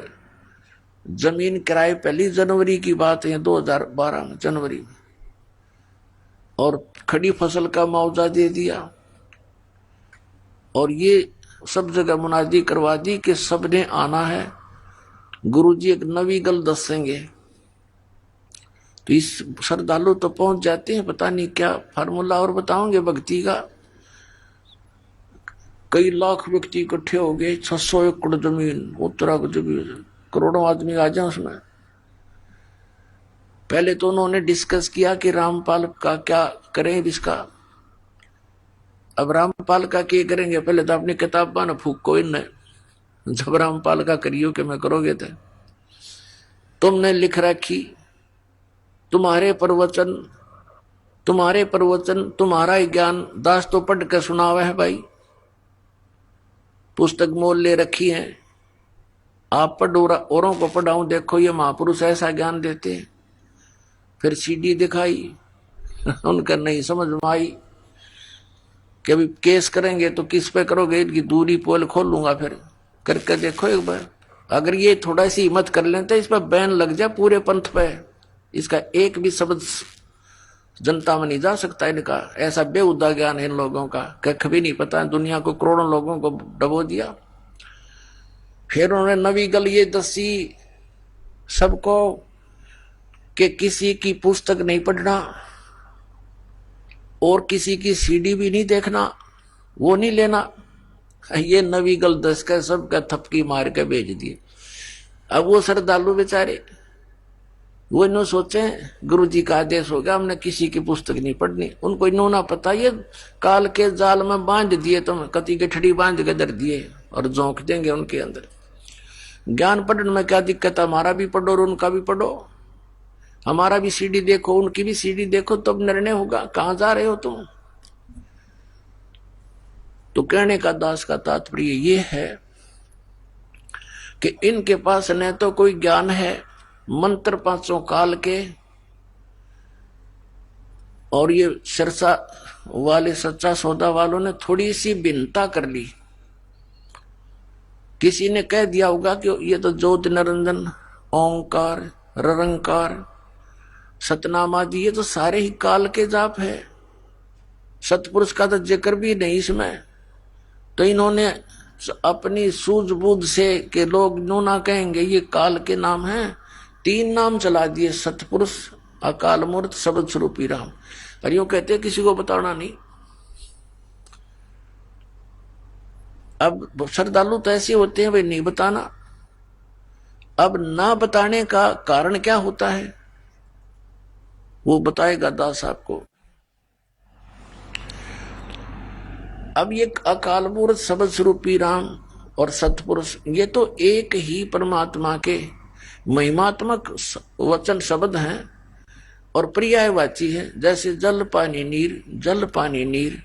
जमीन किराए, 1 जनवरी की बात है 2012 में जनवरी में, और खड़ी फसल का मुआवजा दे दिया। और ये सब जगह मुनादी करवा दी कि सबने आना है, गुरुजी एक नवी गल दसेंगे। तो इस श्रद्धालु तो पहुंच जाते हैं, पता नहीं क्या फार्मूला और बताओगे भक्ति का। कई लाख व्यक्ति इकट्ठे हो गए, 600 एकड़ जमीन, उत्तरा की जमीन, करोड़ों आदमी आ जाए उसमें। पहले तो उन्होंने डिस्कस किया कि रामपाल का क्या करें इसका। अब रामपाल का क्या करेंगे, पहले तो अपनी किताबा न फूको इनने, जब रामपाल का करियो कि मैं करोगे थे। तुमने लिख रखी, तुम्हारे प्रवचन तुम्हारा ही ज्ञान दास तो पढ़ के सुनावा है भाई, पुस्तक मोल ले रखी है, आप पढ़ो औरों को पढ़ाऊं, देखो ये महापुरुष ऐसा ज्ञान देते हैं। फिर सीडी दिखाई, उनका नहीं समझ में आई कि अभी केस करेंगे तो किस पे करोगे, इनकी दूरी पोल खोल लूंगा। फिर करके देखो एक बार, अगर ये थोड़ा सी हिम्मत कर लेते इस पर बैन लग जाए पूरे पंथ पे, इसका एक भी शब्द जनता में नहीं जा सकता इनका। ऐसा बेहुदा ज्ञान है इन लोगों का, कख भी नहीं पता, दुनिया को करोड़ों लोगों को डबो दिया। फिर उन्होंने नवी गल ये दसी सबको कि किसी की पुस्तक नहीं पढ़ना और किसी की सीडी भी नहीं देखना, वो नहीं लेना। ये नवी गल दस का सबका थपकी मार के भेज दिए। अब वो श्रद्धालु बेचारे वो इन्हों सोचे गुरु जी का आदेश हो गया, हमने किसी की पुस्तक नहीं पढ़नी। उनको इन्हों ना पता, ये काल के जाल में बांध दिए, तुम कति गठड़ी बांध के दर दिए और झोंक देंगे उनके अंदर। ज्ञान पढ़ने में क्या दिक्कत है? हमारा भी पढ़ो और उनका भी पढ़ो, हमारा भी सीडी देखो उनकी भी सीडी देखो, तब निर्णय होगा कहां जा रहे हो तुम। तो कहने का दास का तात्पर्य ये है कि इनके पास न तो कोई ज्ञान है मंत्र पांचों काल के, और ये सिरसा वाले सच्चा सौदा वालों ने थोड़ी सी भिन्नता कर ली। किसी ने कह दिया होगा कि ये तो ज्योति निरंजन, ओंकार, ररंकार, सतनाम आदि ये तो सारे ही काल के जाप है, सतपुरुष का तो जिक्र भी नहीं इसमें। तो इन्होंने अपनी सूझबूझ से कि लोग नो ना कहेंगे ये काल के नाम हैं, 3 नाम चला दिए, सतपुरुष, अकाल मूर्त, शब्द स्वरूपी राम। और यूं कहते किसी को बताना नहीं। अब श्रद्धालु तो ऐसे होते हैं भाई नहीं बताना। अब ना बताने का कारण क्या होता है वो बताएगा दास आपको। अब ये अकाल मूर्त, शब्द स्वरूपी राम और सतपुरुष ये तो एक ही परमात्मा के महिमात्मक वचन शब्द हैं और पर्यायवाची है। जैसे जल पानी नीर, जल पानी नीर।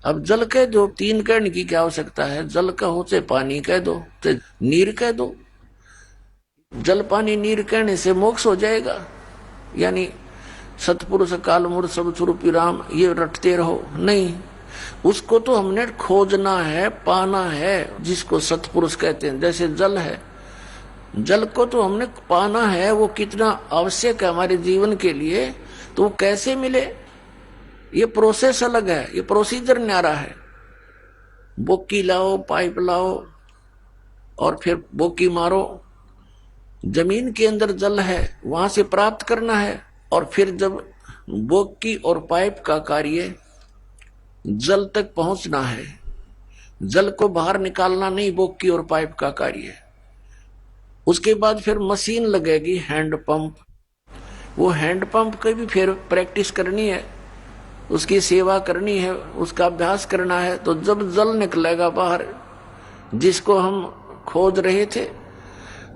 अब जल कह दो, 3 कहने की क्या आवश्यकता है? जल कहो चाहे पानी कह दो चाहे नीर कह दो, जल पानी नीर कहने से मोक्ष हो जाएगा। यानी सतपुरुष, काल मूर्त, शब्द स्वरूपी राम ये रटते रहो, नहीं। उसको तो हमने खोजना है, पाना है, जिसको सतपुरुष कहते हैं। जैसे जल है, जल को तो हमने पाना है, वो कितना आवश्यक है हमारे जीवन के लिए, तो वो कैसे मिले ये प्रोसेस अलग है, ये प्रोसीजर न्यारा है। बोकी लाओ, पाइप लाओ और फिर बोकी मारो, जमीन के अंदर जल है वहां से प्राप्त करना है, और फिर जब बोकी और पाइप का कार्य जल तक पहुंचना है, जल को बाहर निकालना नहीं बोकी और पाइप का कार्य है। उसके बाद फिर मशीन लगेगी, हैंड पंप। वो हैंड पंप की भी फिर प्रैक्टिस करनी है, उसकी सेवा करनी है, उसका अभ्यास करना है। तो जब जल निकलेगा बाहर, जिसको हम खोज रहे थे,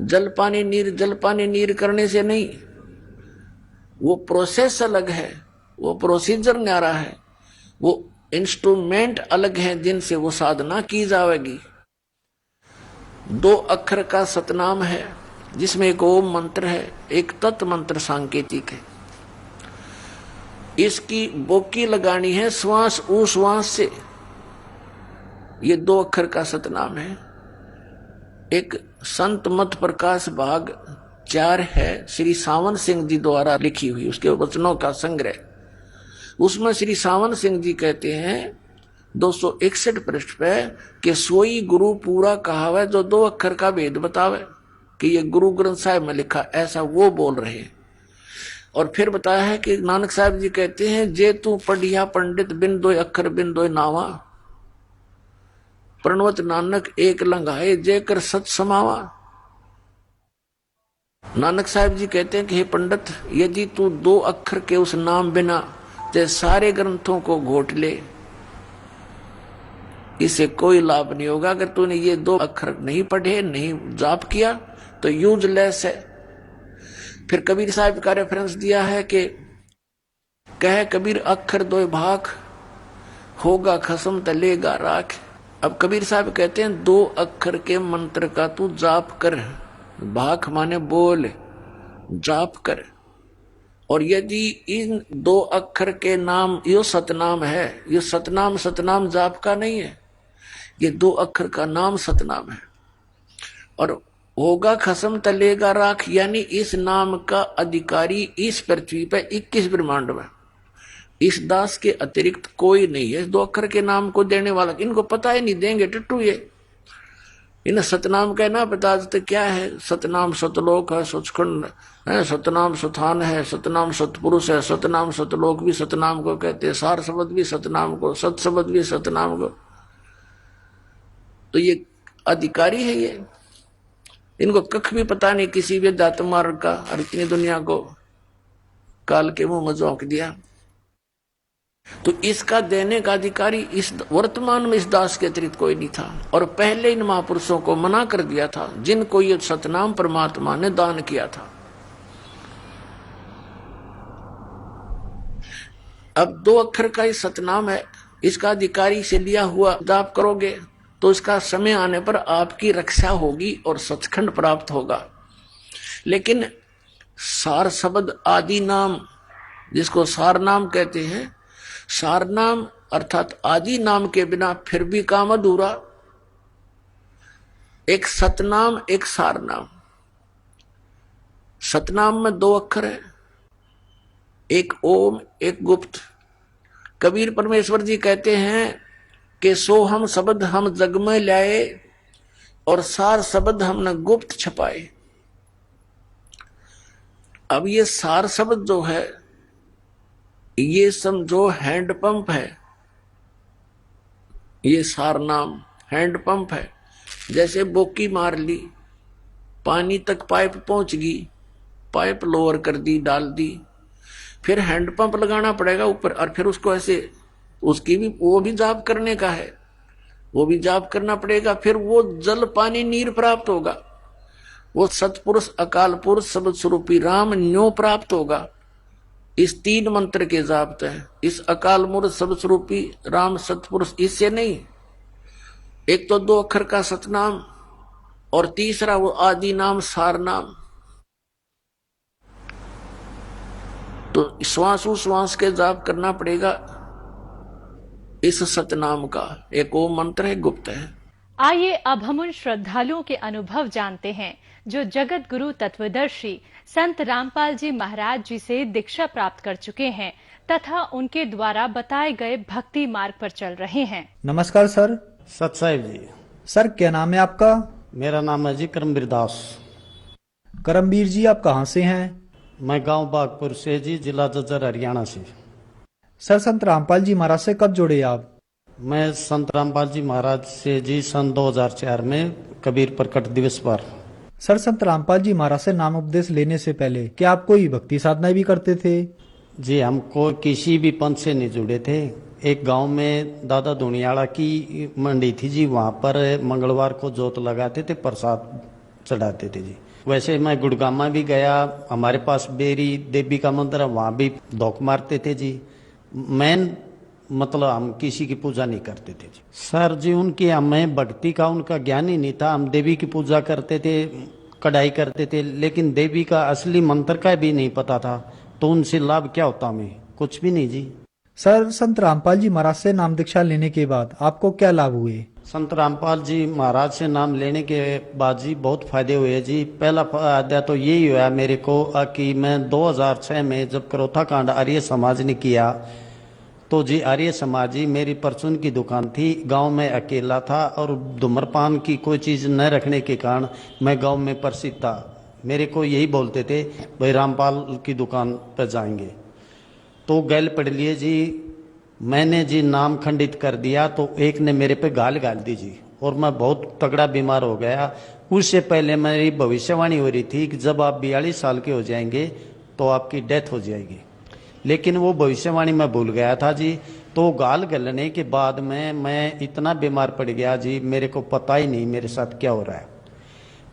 जल पानी नीर, जल पानी नीर करने से नहीं, वो प्रोसेस अलग है, वो प्रोसीजर न्यारा है, वो इंस्ट्रूमेंट अलग है जिनसे वो साधना की जाएगी। 2 अक्षर का सतनाम है जिसमें एक ओम मंत्र है, एक तत् मंत्र सांकेतिक है। इसकी बोकी लगानी है श्वास उश्वास से। ये 2 अक्षर का सतनाम है। एक संत मत प्रकाश भाग 4 है, श्री सावन सिंह जी द्वारा लिखी हुई, उसके वचनों का संग्रह। उसमें श्री सावन सिंह जी कहते हैं 261 पृष्ठ पे कि सोई गुरु पूरा कहावे जो 2 अक्षर का भेद बतावे, कि ये गुरु ग्रंथ साहिब में लिखा, ऐसा वो बोल रहे हैं। और फिर बताया है कि नानक साहब जी कहते हैं जे तू पढ़िया पंडित बिन 2 अक्षर बिन 2 नावा, प्रणवत नानक एक लंघाए जे कर सत समावा। नानक साहब जी कहते हैं कि हे पंडित, यदि तू 2 अक्षर के उस नाम बिना ते सारे ग्रंथों को घोट ले, इसे कोई लाभ नहीं होगा। अगर तूने ये 2 अक्षर नहीं पढ़े, नहीं जाप किया, तो यूजलेस है। फिर कबीर साहब का रेफरेंस दिया है कि कह कबीर अक्षर 2 भाग, होगा खसम तलेगा राख। अब कबीर साहब कहते हैं 2 अक्षर के मंत्र का तू जाप कर, भाख माने बोल, जाप कर। और यदि इन 2 अक्षर के नाम, यो सतनाम है, ये सतनाम सतनाम जाप का नहीं है, ये 2 अक्षर का नाम सतनाम है। और होगा खसम तलेगा राख, यानी इस नाम का अधिकारी इस पृथ्वी पर 21 ब्रह्मांड में, इस दास के अतिरिक्त कोई नहीं है 2 अक्षर के नाम को देने वाला। इनको पता ही नहीं, देंगे टट्टू ये। इन सतनाम का ना पता तो क्या है? सतनाम सतलोक है, सचखंड है, सतनाम सुथान है, सतनाम सतपुरुष है, सतनाम सतलोक भी सतनाम को कहते हैं, सार शब्द भी सतनाम को, सत शब्द भी सतनाम को। तो ये अधिकारी है ये, इनको कख भी पता नहीं किसी भी दात मार्ग का, और इतनी दुनिया को काल के मुंह में झोंक दिया। तो इसका देने का अधिकारी इस वर्तमान में इस दास के अतिरिक्त कोई नहीं था। और पहले इन महापुरुषों को मना कर दिया था जिनको ये सतनाम परमात्मा ने दान किया था। अब 2 अक्षर का ही सतनाम है, इसका अधिकारी से लिया हुआ जाप करोगे तो इसका समय आने पर आपकी रक्षा होगी और सचखंड प्राप्त होगा। लेकिन सार शब्द आदि नाम, जिसको सार नाम कहते हैं, सार नाम अर्थात आदि नाम के बिना फिर भी काम अधूरा। एक सतनाम एक सार नाम। सतनाम में 2 अक्षर है, एक ओम एक गुप्त। कबीर परमेश्वर जी कहते हैं कि सो हम शब्द हम जग में लाए और सार शब्द हमने गुप्त छपाए। अब ये सार शब्द जो है ये समझो हैंडपंप है, ये सार नाम हैंडपंप है। जैसे बोकी मार ली, पानी तक पाइप पहुंच गई, पाइप लोअर कर दी, डाल दी, फिर हैंडपंप लगाना पड़ेगा ऊपर और फिर उसको ऐसे, उसकी भी वो भी जाप करने का है, वो भी जाप करना पड़ेगा, फिर वो जल पानी नीर प्राप्त होगा। वो सतपुरुष अकाल पुरुष शब्द स्वरूपी राम न्यो प्राप्त होगा। इस 3 मंत्र के जाप है, इस अकाल मूर्त शब्द स्वरूपी राम सतपुरुष, इससे नहीं। एक तो 2 अक्षर का सतनाम और तीसरा वो आदि नाम सार नाम। तो श्वास के जाप करना पड़ेगा इस सतनाम का। एक ओम मंत्र है, गुप्त है। आइए अब हम उन श्रद्धालुओं के अनुभव जानते हैं जो जगत गुरु तत्वदर्शी संत रामपाल जी महाराज जी से दीक्षा प्राप्त कर चुके हैं तथा उनके द्वारा बताए गए भक्ति मार्ग पर चल रहे हैं। नमस्कार सर। सत साहिब जी। सर क्या नाम है आपका? मेरा नाम है जी करमवीर दास। करमवीर जी आप कहाँ से हैं? मैं गांव बागपुर से जी, जिला जज्जर हरियाणा से। सर संत रामपाल जी महाराज से कब जुड़े आप? मैं संत रामपाल जी महाराज से जी सन 2004 में कबीर प्रकट दिवस पर। सर संत रामपाल जी महाराज से नाम उपदेश लेने से पहले क्या आप कोई भक्ति साधना भी करते थे? जी हमको किसी भी पंथ से नहीं जुड़े थे। एक गांव में दादा दुनियाड़ा की मंडी थी जी, वहां पर मंगलवार को जोत लगाते थे, प्रसाद चढ़ाते थे जी। वैसे मैं गुड़गामा भी गया, हमारे पास बेरी देवी का मंदिर है, वहां भी धोख मारते थे जी। मैन मतलब हम किसी की पूजा नहीं करते थे जी। सर जी उनकी हमें भक्ति का उनका ज्ञान ही नहीं था। हम देवी की पूजा करते थे, कढ़ाई करते थे, लेकिन देवी का असली मंत्र का भी नहीं पता था। तो उनसे लाभ क्या होता? हमें कुछ भी नहीं जी। सर संत रामपाल जी महाराज से नाम दीक्षा लेने के बाद आपको क्या लाभ हुए? संत रामपाल जी महाराज से नाम लेने के बाद जी बहुत फायदे हुए जी। पहला फायदा तो यही हुआ मेरे को कि मैं 2006 में जब करोथा कांड आर्य समाज ने किया तो जी आर्य समाज जी मेरी परचून की दुकान थी, गांव में अकेला था और धूम्रपान की कोई चीज न रखने के कारण मैं गांव में प्रसिद्ध था। मेरे को यही बोलते थे भाई रामपाल की दुकान पर जाएंगे, तो गैल पढ़ लिए जी। मैंने जी नाम खंडित कर दिया तो एक ने मेरे पे गाल दी जी और मैं बहुत तगड़ा बीमार हो गया। उससे पहले मेरी भविष्यवाणी हो रही थी कि जब आप 42 साल के हो जाएंगे तो आपकी डेथ हो जाएगी, लेकिन वो भविष्यवाणी मैं भूल गया था जी। तो गाल गलने के बाद में मैं इतना बीमार पड़ गया जी, मेरे को पता ही नहीं मेरे साथ क्या हो रहा है।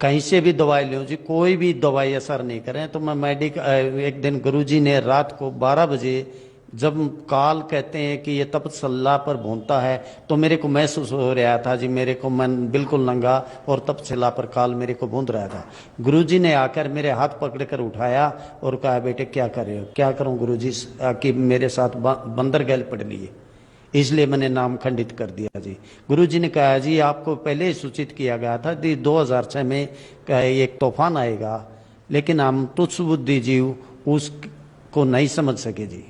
कहीं से भी दवाई लो जी, कोई भी दवाई असर नहीं करे। तो मैं एक दिन गुरुजी ने रात को 12 बजे जब काल कहते हैं कि ये तपस्या पर भूनता है, तो मेरे को महसूस हो रहा था जी, मेरे को मन बिल्कुल नंगा और तपस्या पर काल मेरे को भून रहा था। गुरुजी ने आकर मेरे हाथ पकड़कर उठाया और कहा बेटे क्या कर रहे हो? क्या करूं गुरुजी कि मेरे साथ बंदर गैल पड़ लिए, इसलिए मैंने नाम खंडित कर दिया जी। गुरुजी ने कहा जी आपको पहले ही सूचित किया गया था कि 2006 में एक तूफान आएगा, लेकिन हम तुच्छ बुद्धि जीव उसको नहीं समझ सके जी।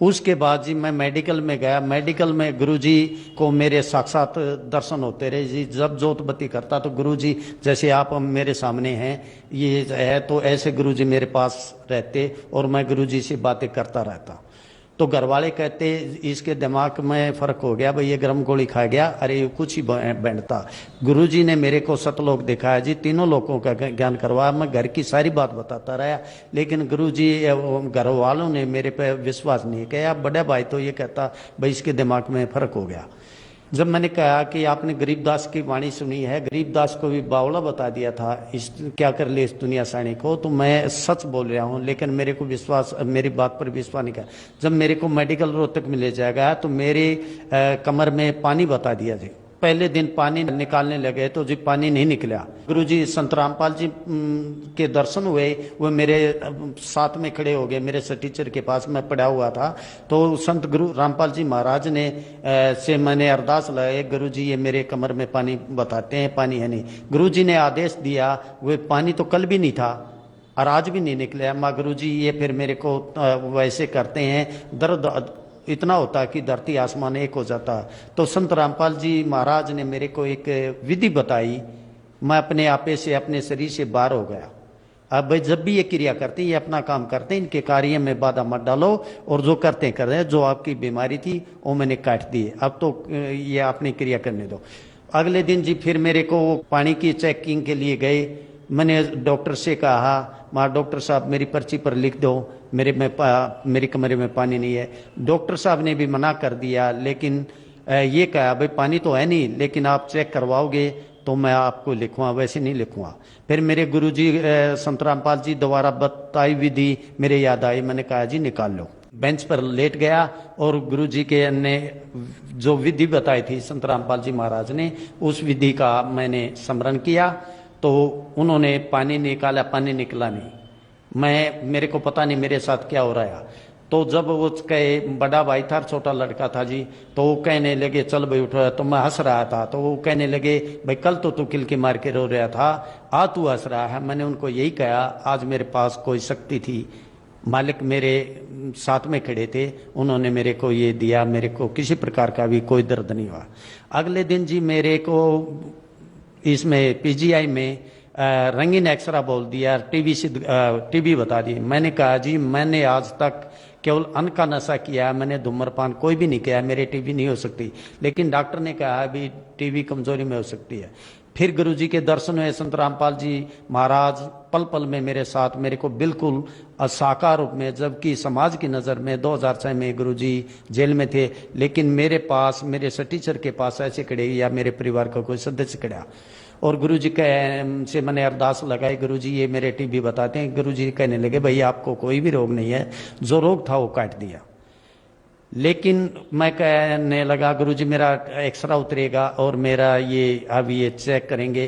उसके बाद जी मैं मेडिकल में गया। मेडिकल में गुरुजी को मेरे साक्षात दर्शन होते रहे जी। जब जोतबत्ती करता तो गुरुजी जैसे आप मेरे सामने हैं ये है, तो ऐसे गुरुजी मेरे पास रहते और मैं गुरुजी से बातें करता रहता। तो घर वाले कहते इसके दिमाग में फर्क हो गया भाई, ये गर्म गोली खा गया, अरे ये कुछ ही बैंडता। गुरुजी ने मेरे को सतलोक दिखाया जी, तीनों लोगों का ज्ञान करवाया। मैं घर की सारी बात बताता रहा, लेकिन गुरुजी घर वालों ने मेरे पे विश्वास नहीं किया। बड़ा भाई तो ये कहता भाई इसके दिमाग में फर्क हो गया। जब मैंने कहा कि आपने गरीबदास की वाणी सुनी है, गरीबदास को भी बावला बता दिया था इस क्या कर ले इस दुनिया साणी को, तो मैं सच बोल रहा हूँ, लेकिन मेरे को विश्वास, मेरी बात पर विश्वास नहीं किया। जब मेरे को मेडिकल रोहतक में ले जाया गया तो मेरे कमर में पानी बता दिया जी। पहले दिन पानी निकालने लगे तो जी पानी नहीं निकला। गुरुजी संत रामपाल जी के दर्शन हुए, वो मेरे साथ में खड़े हो गए, मेरे टीचर के पास मैं पड़ा हुआ था। तो संत गुरु रामपाल जी महाराज ने से मैंने अरदास लगाई, गुरुजी ये मेरे कमर में पानी बताते हैं, पानी है नहीं। गुरुजी ने आदेश दिया, वो पानी तो कल भी नहीं था और आज भी नहीं निकला। माँ गुरुजी ये फिर मेरे को वैसे करते हैं, दर्द इतना होता कि धरती आसमान एक हो जाता। तो संत रामपाल जी महाराज ने मेरे को एक विधि बताई, मैं अपने आपे से, अपने शरीर से बाहर हो गया। अब भाई जब भी ये क्रिया करते हैं, ये अपना काम करते हैं, इनके कार्य में बाधा मत डालो, और जो करते हैं कर रहे हैं। जो आपकी बीमारी थी वो मैंने काट दी, अब तो ये अपनी क्रिया करने दो। अगले दिन जी फिर मेरे को पानी की चेकिंग के लिए गए। मैंने डॉक्टर से कहा, माँ डॉक्टर साहब मेरी पर्ची पर लिख दो, मेरे कमरे में पानी नहीं है। डॉक्टर साहब ने भी मना कर दिया, लेकिन ये कहा भाई पानी तो है नहीं, लेकिन आप चेक करवाओगे तो मैं आपको लिखूंगा, वैसे नहीं लिखूंगा। फिर मेरे गुरुजी संत रामपाल जी द्वारा बताई विधि मेरे याद आई, मैंने कहा जी निकाल लो। बेंच पर लेट गया और गुरुजी के ने जो विधि बताई थी संत रामपाल जी महाराज ने, उस विधि का मैंने स्मरण किया। तो उन्होंने पानी निकाला, पानी निकला नहीं। मेरे को पता नहीं मेरे साथ क्या हो रहा है। तो जब वो कहे, बड़ा भाई था, छोटा लड़का था जी, तो वो कहने लगे चल भाई उठ। तो मैं हंस रहा था, तो वो कहने लगे भाई कल तो तू किलकी मार के रो रहा था, आज तू हंस रहा है। मैंने उनको यही कहा, आज मेरे पास कोई शक्ति थी, मालिक मेरे साथ में खड़े थे, उन्होंने मेरे को ये दिया, मेरे को किसी प्रकार का भी कोई दर्द नहीं हुआ। अगले दिन जी मेरे को इसमें पीजीआई में रंगीन एक्सरा बोल दिया, टीबी बता दी। मैंने कहा जी मैंने आज तक केवल अन्न का नशा किया, मैंने धूम्रपान कोई भी नहीं किया, मेरे टीबी नहीं हो सकती। लेकिन डॉक्टर ने कहा अभी टीबी कमजोरी में हो सकती है। फिर गुरुजी के दर्शन हुए, संत रामपाल जी महाराज पल पल में मेरे साथ, मेरे को बिल्कुल साकार रूप में, जबकि समाज की नज़र में 2006 में गुरुजी जेल में थे, लेकिन मेरे पास, मेरे टीचर के पास ऐसे खड़े या मेरे परिवार का कोई सदस्य खड़ा। और गुरुजी से मैंने अरदास लगाई, गुरुजी ये मेरे टीबी बताते हैं। गुरुजी कहने लगे भाई आपको कोई भी रोग नहीं है, जो रोग था वो काट दिया। लेकिन मैं कहने लगा गुरुजी मेरा एक्सरा उतरेगा और मेरा ये अब ये चेक करेंगे,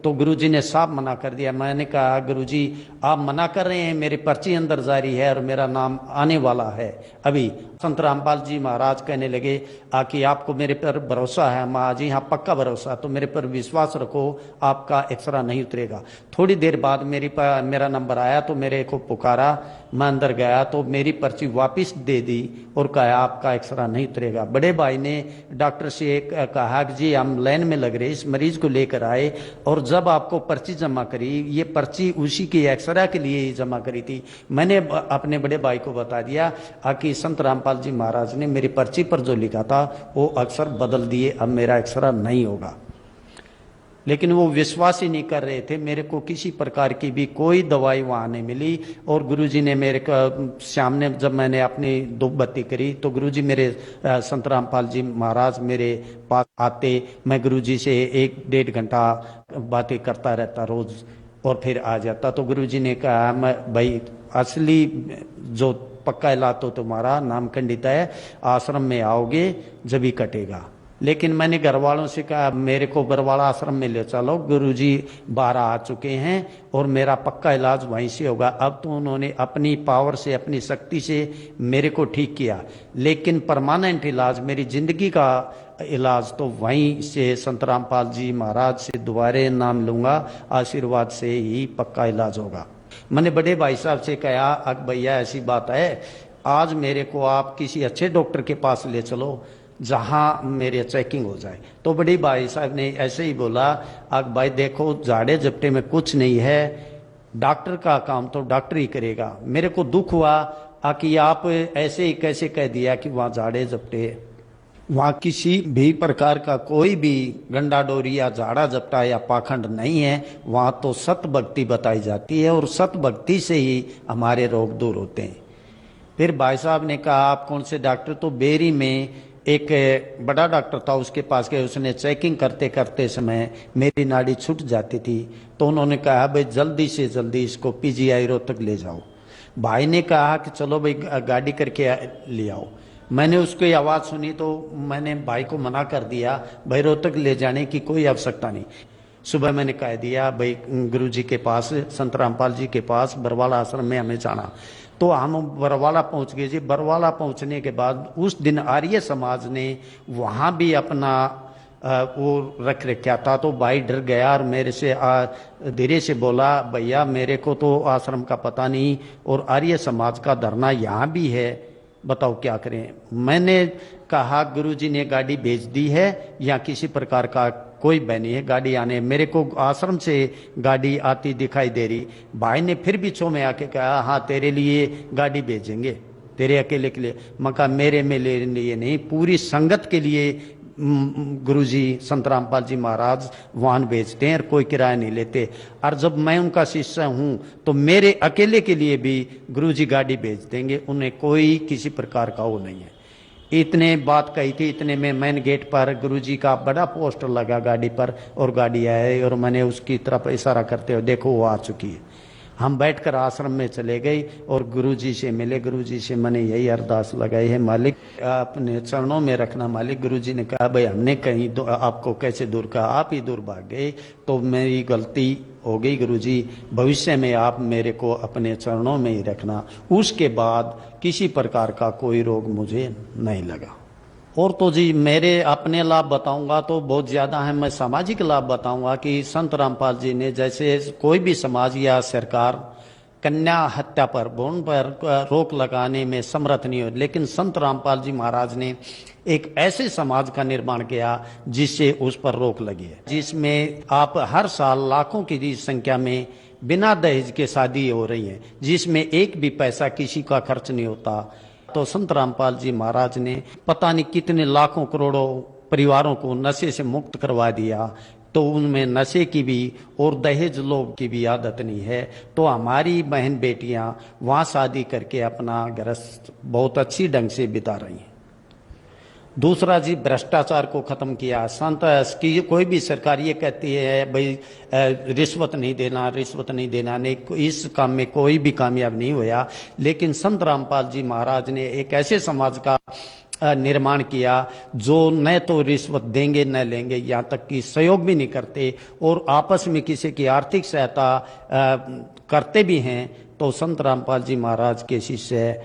तो गुरुजी ने साफ मना कर दिया। मैंने कहा गुरुजी आप मना कर रहे हैं, मेरी पर्ची अंदर जारी है और मेरा नाम आने वाला है अभी। संत रामपाल जी महाराज कहने लगे कि आपको मेरे पर भरोसा है? माँ जी हाँ पक्का भरोसा, तो मेरे पर विश्वास रखो, आपका एक्सरा नहीं उतरेगा। थोड़ी देर बाद मेरा नंबर आया तो मेरे को पुकारा, मैं अंदर गया तो मेरी पर्ची वापस दे दी और कहा आपका एक्सरा नहीं उतरेगा। बड़े भाई ने डॉक्टर से कहा कि जी हम लाइन में लग रहे, इस मरीज को लेकर आए और जब आपको पर्ची जमा करी, ये पर्ची उसी की एक्सरा के लिए ही जमा करी थी। मैंने अपने बड़े भाई को बता दिया कि संत रामपाल जी महाराज ने मेरी पर्ची पर जो लिखा था वो अक्षर बदल दिए, अब मेरा एक्सरा नहीं होगा। लेकिन वो विश्वास ही नहीं कर रहे थे, मेरे को किसी प्रकार की भी कोई दवाई वहां नहीं मिली। और गुरुजी ने मेरे सामने जब मैंने अपनी धूप बत्ती करी तो गुरुजी मेरे संत रामपाल जी महाराज मेरे पास आते, मैं गुरुजी से 1-1.5 घंटा बातें करता रहता रोज और फिर आ जाता। तो गुरुजी ने कहा मैं भाई असली जो पक्का इलाज तो तुम्हारा नाम खंडित है, आश्रम में आओगे जब ही कटेगा। लेकिन मैंने घर वालों से कहा मेरे को बरवाड़ा आश्रम में ले चलो, गुरुजी 12 आ चुके हैं और मेरा पक्का इलाज वहीं से होगा। अब तो उन्होंने अपनी पावर से, अपनी शक्ति से मेरे को ठीक किया, लेकिन परमानेंट इलाज, मेरी जिंदगी का इलाज तो वहीं से संत रामपाल जी महाराज से दोबारे नाम लूंगा, आशीर्वाद से ही पक्का इलाज होगा। मैंने बड़े भाई साहब से कहा अक भैया ऐसी बात है, आज मेरे को आप किसी अच्छे डॉक्टर के पास ले चलो जहां मेरे चेकिंग हो जाए। तो बड़े भाई साहब ने ऐसे ही बोला अक भाई देखो झाड़े झपटे में कुछ नहीं है, डॉक्टर का काम तो डॉक्टर ही करेगा। मेरे को दुख हुआ कि आप ऐसे ही कैसे कह दिया कि वहाँ झाड़े झपटे, वहाँ किसी भी प्रकार का कोई भी गंडा डोरी या झाड़ा झपटा या पाखंड नहीं है। वहाँ तो सत भक्ति बताई जाती है और सत भक्ति से ही हमारे रोग दूर होते हैं। फिर भाई साहब ने कहा आप कौन से डॉक्टर, तो बेरी में एक बड़ा डॉक्टर था, उसके पास गए। उसने चेकिंग करते करते समय मेरी नाड़ी छूट जाती थी, तो उन्होंने कहा भाई जल्दी से जल्दी इसको पीजीआई रोहतक ले जाओ। भाई ने कहा कि चलो भाई गाड़ी करके ले आओ। मैंने उसकी आवाज़ सुनी तो मैंने भाई को मना कर दिया, भाई रोहतक ले जाने की कोई आवश्यकता नहीं। सुबह मैंने कह दिया भाई गुरुजी के पास, संत रामपाल जी के पास बरवाला आश्रम में हमें जाना। तो हम बरवाला पहुंच गए जी। बरवाला पहुंचने के बाद उस दिन आर्य समाज ने वहां भी अपना वो रख रखा था। तो भाई डर गया और मेरे से धीरे से बोला, भैया मेरे को तो आश्रम का पता नहीं और आर्य समाज का धरना यहाँ भी है, बताओ क्या करें। मैंने कहा गुरुजी ने गाड़ी भेज दी है या किसी प्रकार का कोई भय नहीं है, गाड़ी आने, मेरे को आश्रम से गाड़ी आती दिखाई दे रही। भाई ने फिर भी छो में आके कहा हाँ तेरे लिए गाड़ी भेजेंगे, तेरे अकेले के लिए। मैं कहा मेरे में लिए नहीं, पूरी संगत के लिए गुरुजी संत रामपाल जी महाराज वाहन भेजते हैं और कोई किराया नहीं लेते। और जब मैं उनका शिष्य हूं तो मेरे अकेले के लिए भी गुरुजी गाड़ी भेज देंगे, उन्हें कोई किसी प्रकार का वो नहीं है। इतने बात कही थी, इतने में मेन गेट पर गुरुजी का बड़ा पोस्टर लगा गाड़ी पर और गाड़ी आए और मैंने उसकी तरफ इशारा करते हुए देखो वो आ चुकी है। हम बैठकर आश्रम में चले गए और गुरुजी से मिले। गुरुजी से मैंने यही अरदास लगाई है, मालिक अपने चरणों में रखना मालिक। गुरुजी ने कहा भाई हमने कहीं आपको कैसे दूर कहा, आप ही दूर भाग गए, तो मेरी गलती हो गई गुरुजी, भविष्य में आप मेरे को अपने चरणों में ही रखना। उसके बाद किसी प्रकार का कोई रोग मुझे नहीं लगा। और तो जी मेरे अपने लाभ बताऊंगा तो बहुत ज्यादा है। मैं सामाजिक लाभ बताऊंगा कि संत रामपाल जी ने जैसे कोई भी समाज या सरकार कन्या हत्या पर, भ्रूण पर रोक लगाने में समर्थ नहीं हो, लेकिन संत रामपाल जी महाराज ने एक ऐसे समाज का निर्माण किया जिससे उस पर रोक लगी है, जिसमें आप हर साल लाखों की संख्या में बिना दहेज के शादी हो रही है, जिसमें एक भी पैसा किसी का खर्च नहीं होता। तो संत रामपाल जी महाराज ने पता नहीं कितने लाखों करोड़ों परिवारों को नशे से मुक्त करवा दिया। तो उनमें नशे की भी और दहेज लोभ की भी आदत नहीं है। तो हमारी बहन बेटियां वहां शादी करके अपना गृहस्थ बहुत अच्छी ढंग से बिता रही हैं। दूसरा जी भ्रष्टाचार को खत्म किया। संत की कोई भी सरकार ये कहती है भाई रिश्वत नहीं देना, रिश्वत नहीं देना, नहीं, इस काम में कोई भी कामयाब नहीं हुआ। लेकिन संत रामपाल जी महाराज ने एक ऐसे समाज का निर्माण किया जो न तो रिश्वत देंगे न लेंगे, यहाँ तक कि सहयोग भी नहीं करते और आपस में किसी की आर्थिक सहायता करते भी हैं। तो संत रामपाल जी महाराज के शिष्य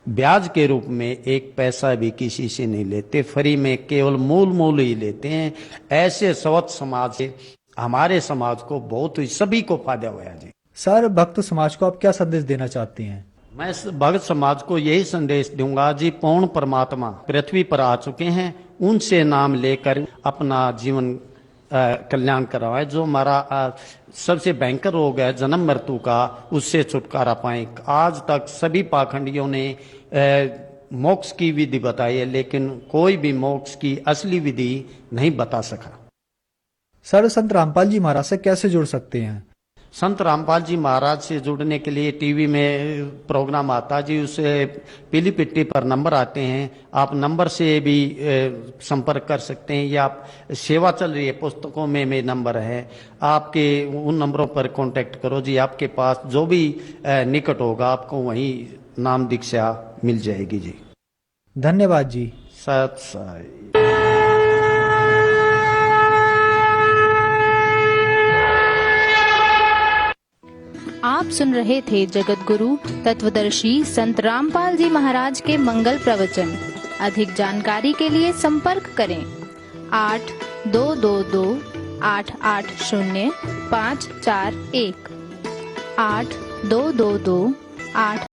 ब्याज के रूप में एक पैसा भी किसी से नहीं लेते, फ्री में केवल मूल ही लेते हैं। ऐसे स्वच्छ समाज से हमारे समाज को बहुत ही सभी को फायदा हुआ जी। सर भक्त समाज को आप क्या संदेश देना चाहते हैं? मैं भक्त समाज को यही संदेश दूंगा जी, पूर्ण परमात्मा पृथ्वी पर आ चुके हैं, उनसे नाम लेकर अपना जीवन कल्याण करवाए। जो हमारा सबसे भयंकर रोग है जन्म मृत्यु का, उससे छुटकारा पाए। आज तक सभी पाखंडियों ने मोक्ष की विधि बताई है, लेकिन कोई भी मोक्ष की असली विधि नहीं बता सका। सर संत रामपाल जी महाराज से कैसे जुड़ सकते हैं? संत रामपाल जी महाराज से जुड़ने के लिए टीवी में प्रोग्राम आता जी, उसे पीली पिट्टी पर नंबर आते हैं, आप नंबर से भी संपर्क कर सकते हैं। या सेवा चल रही है, पुस्तकों में नंबर है, आपके उन नंबरों पर कांटेक्ट करो जी। आपके पास जो भी निकट होगा आपको वहीं नाम दीक्षा मिल जाएगी जी। धन्यवाद जी। सत साई। आप सुन रहे थे जगत गुरु तत्वदर्शी संत रामपाल जी महाराज के मंगल प्रवचन। अधिक जानकारी के लिए संपर्क करें 8222880541 822228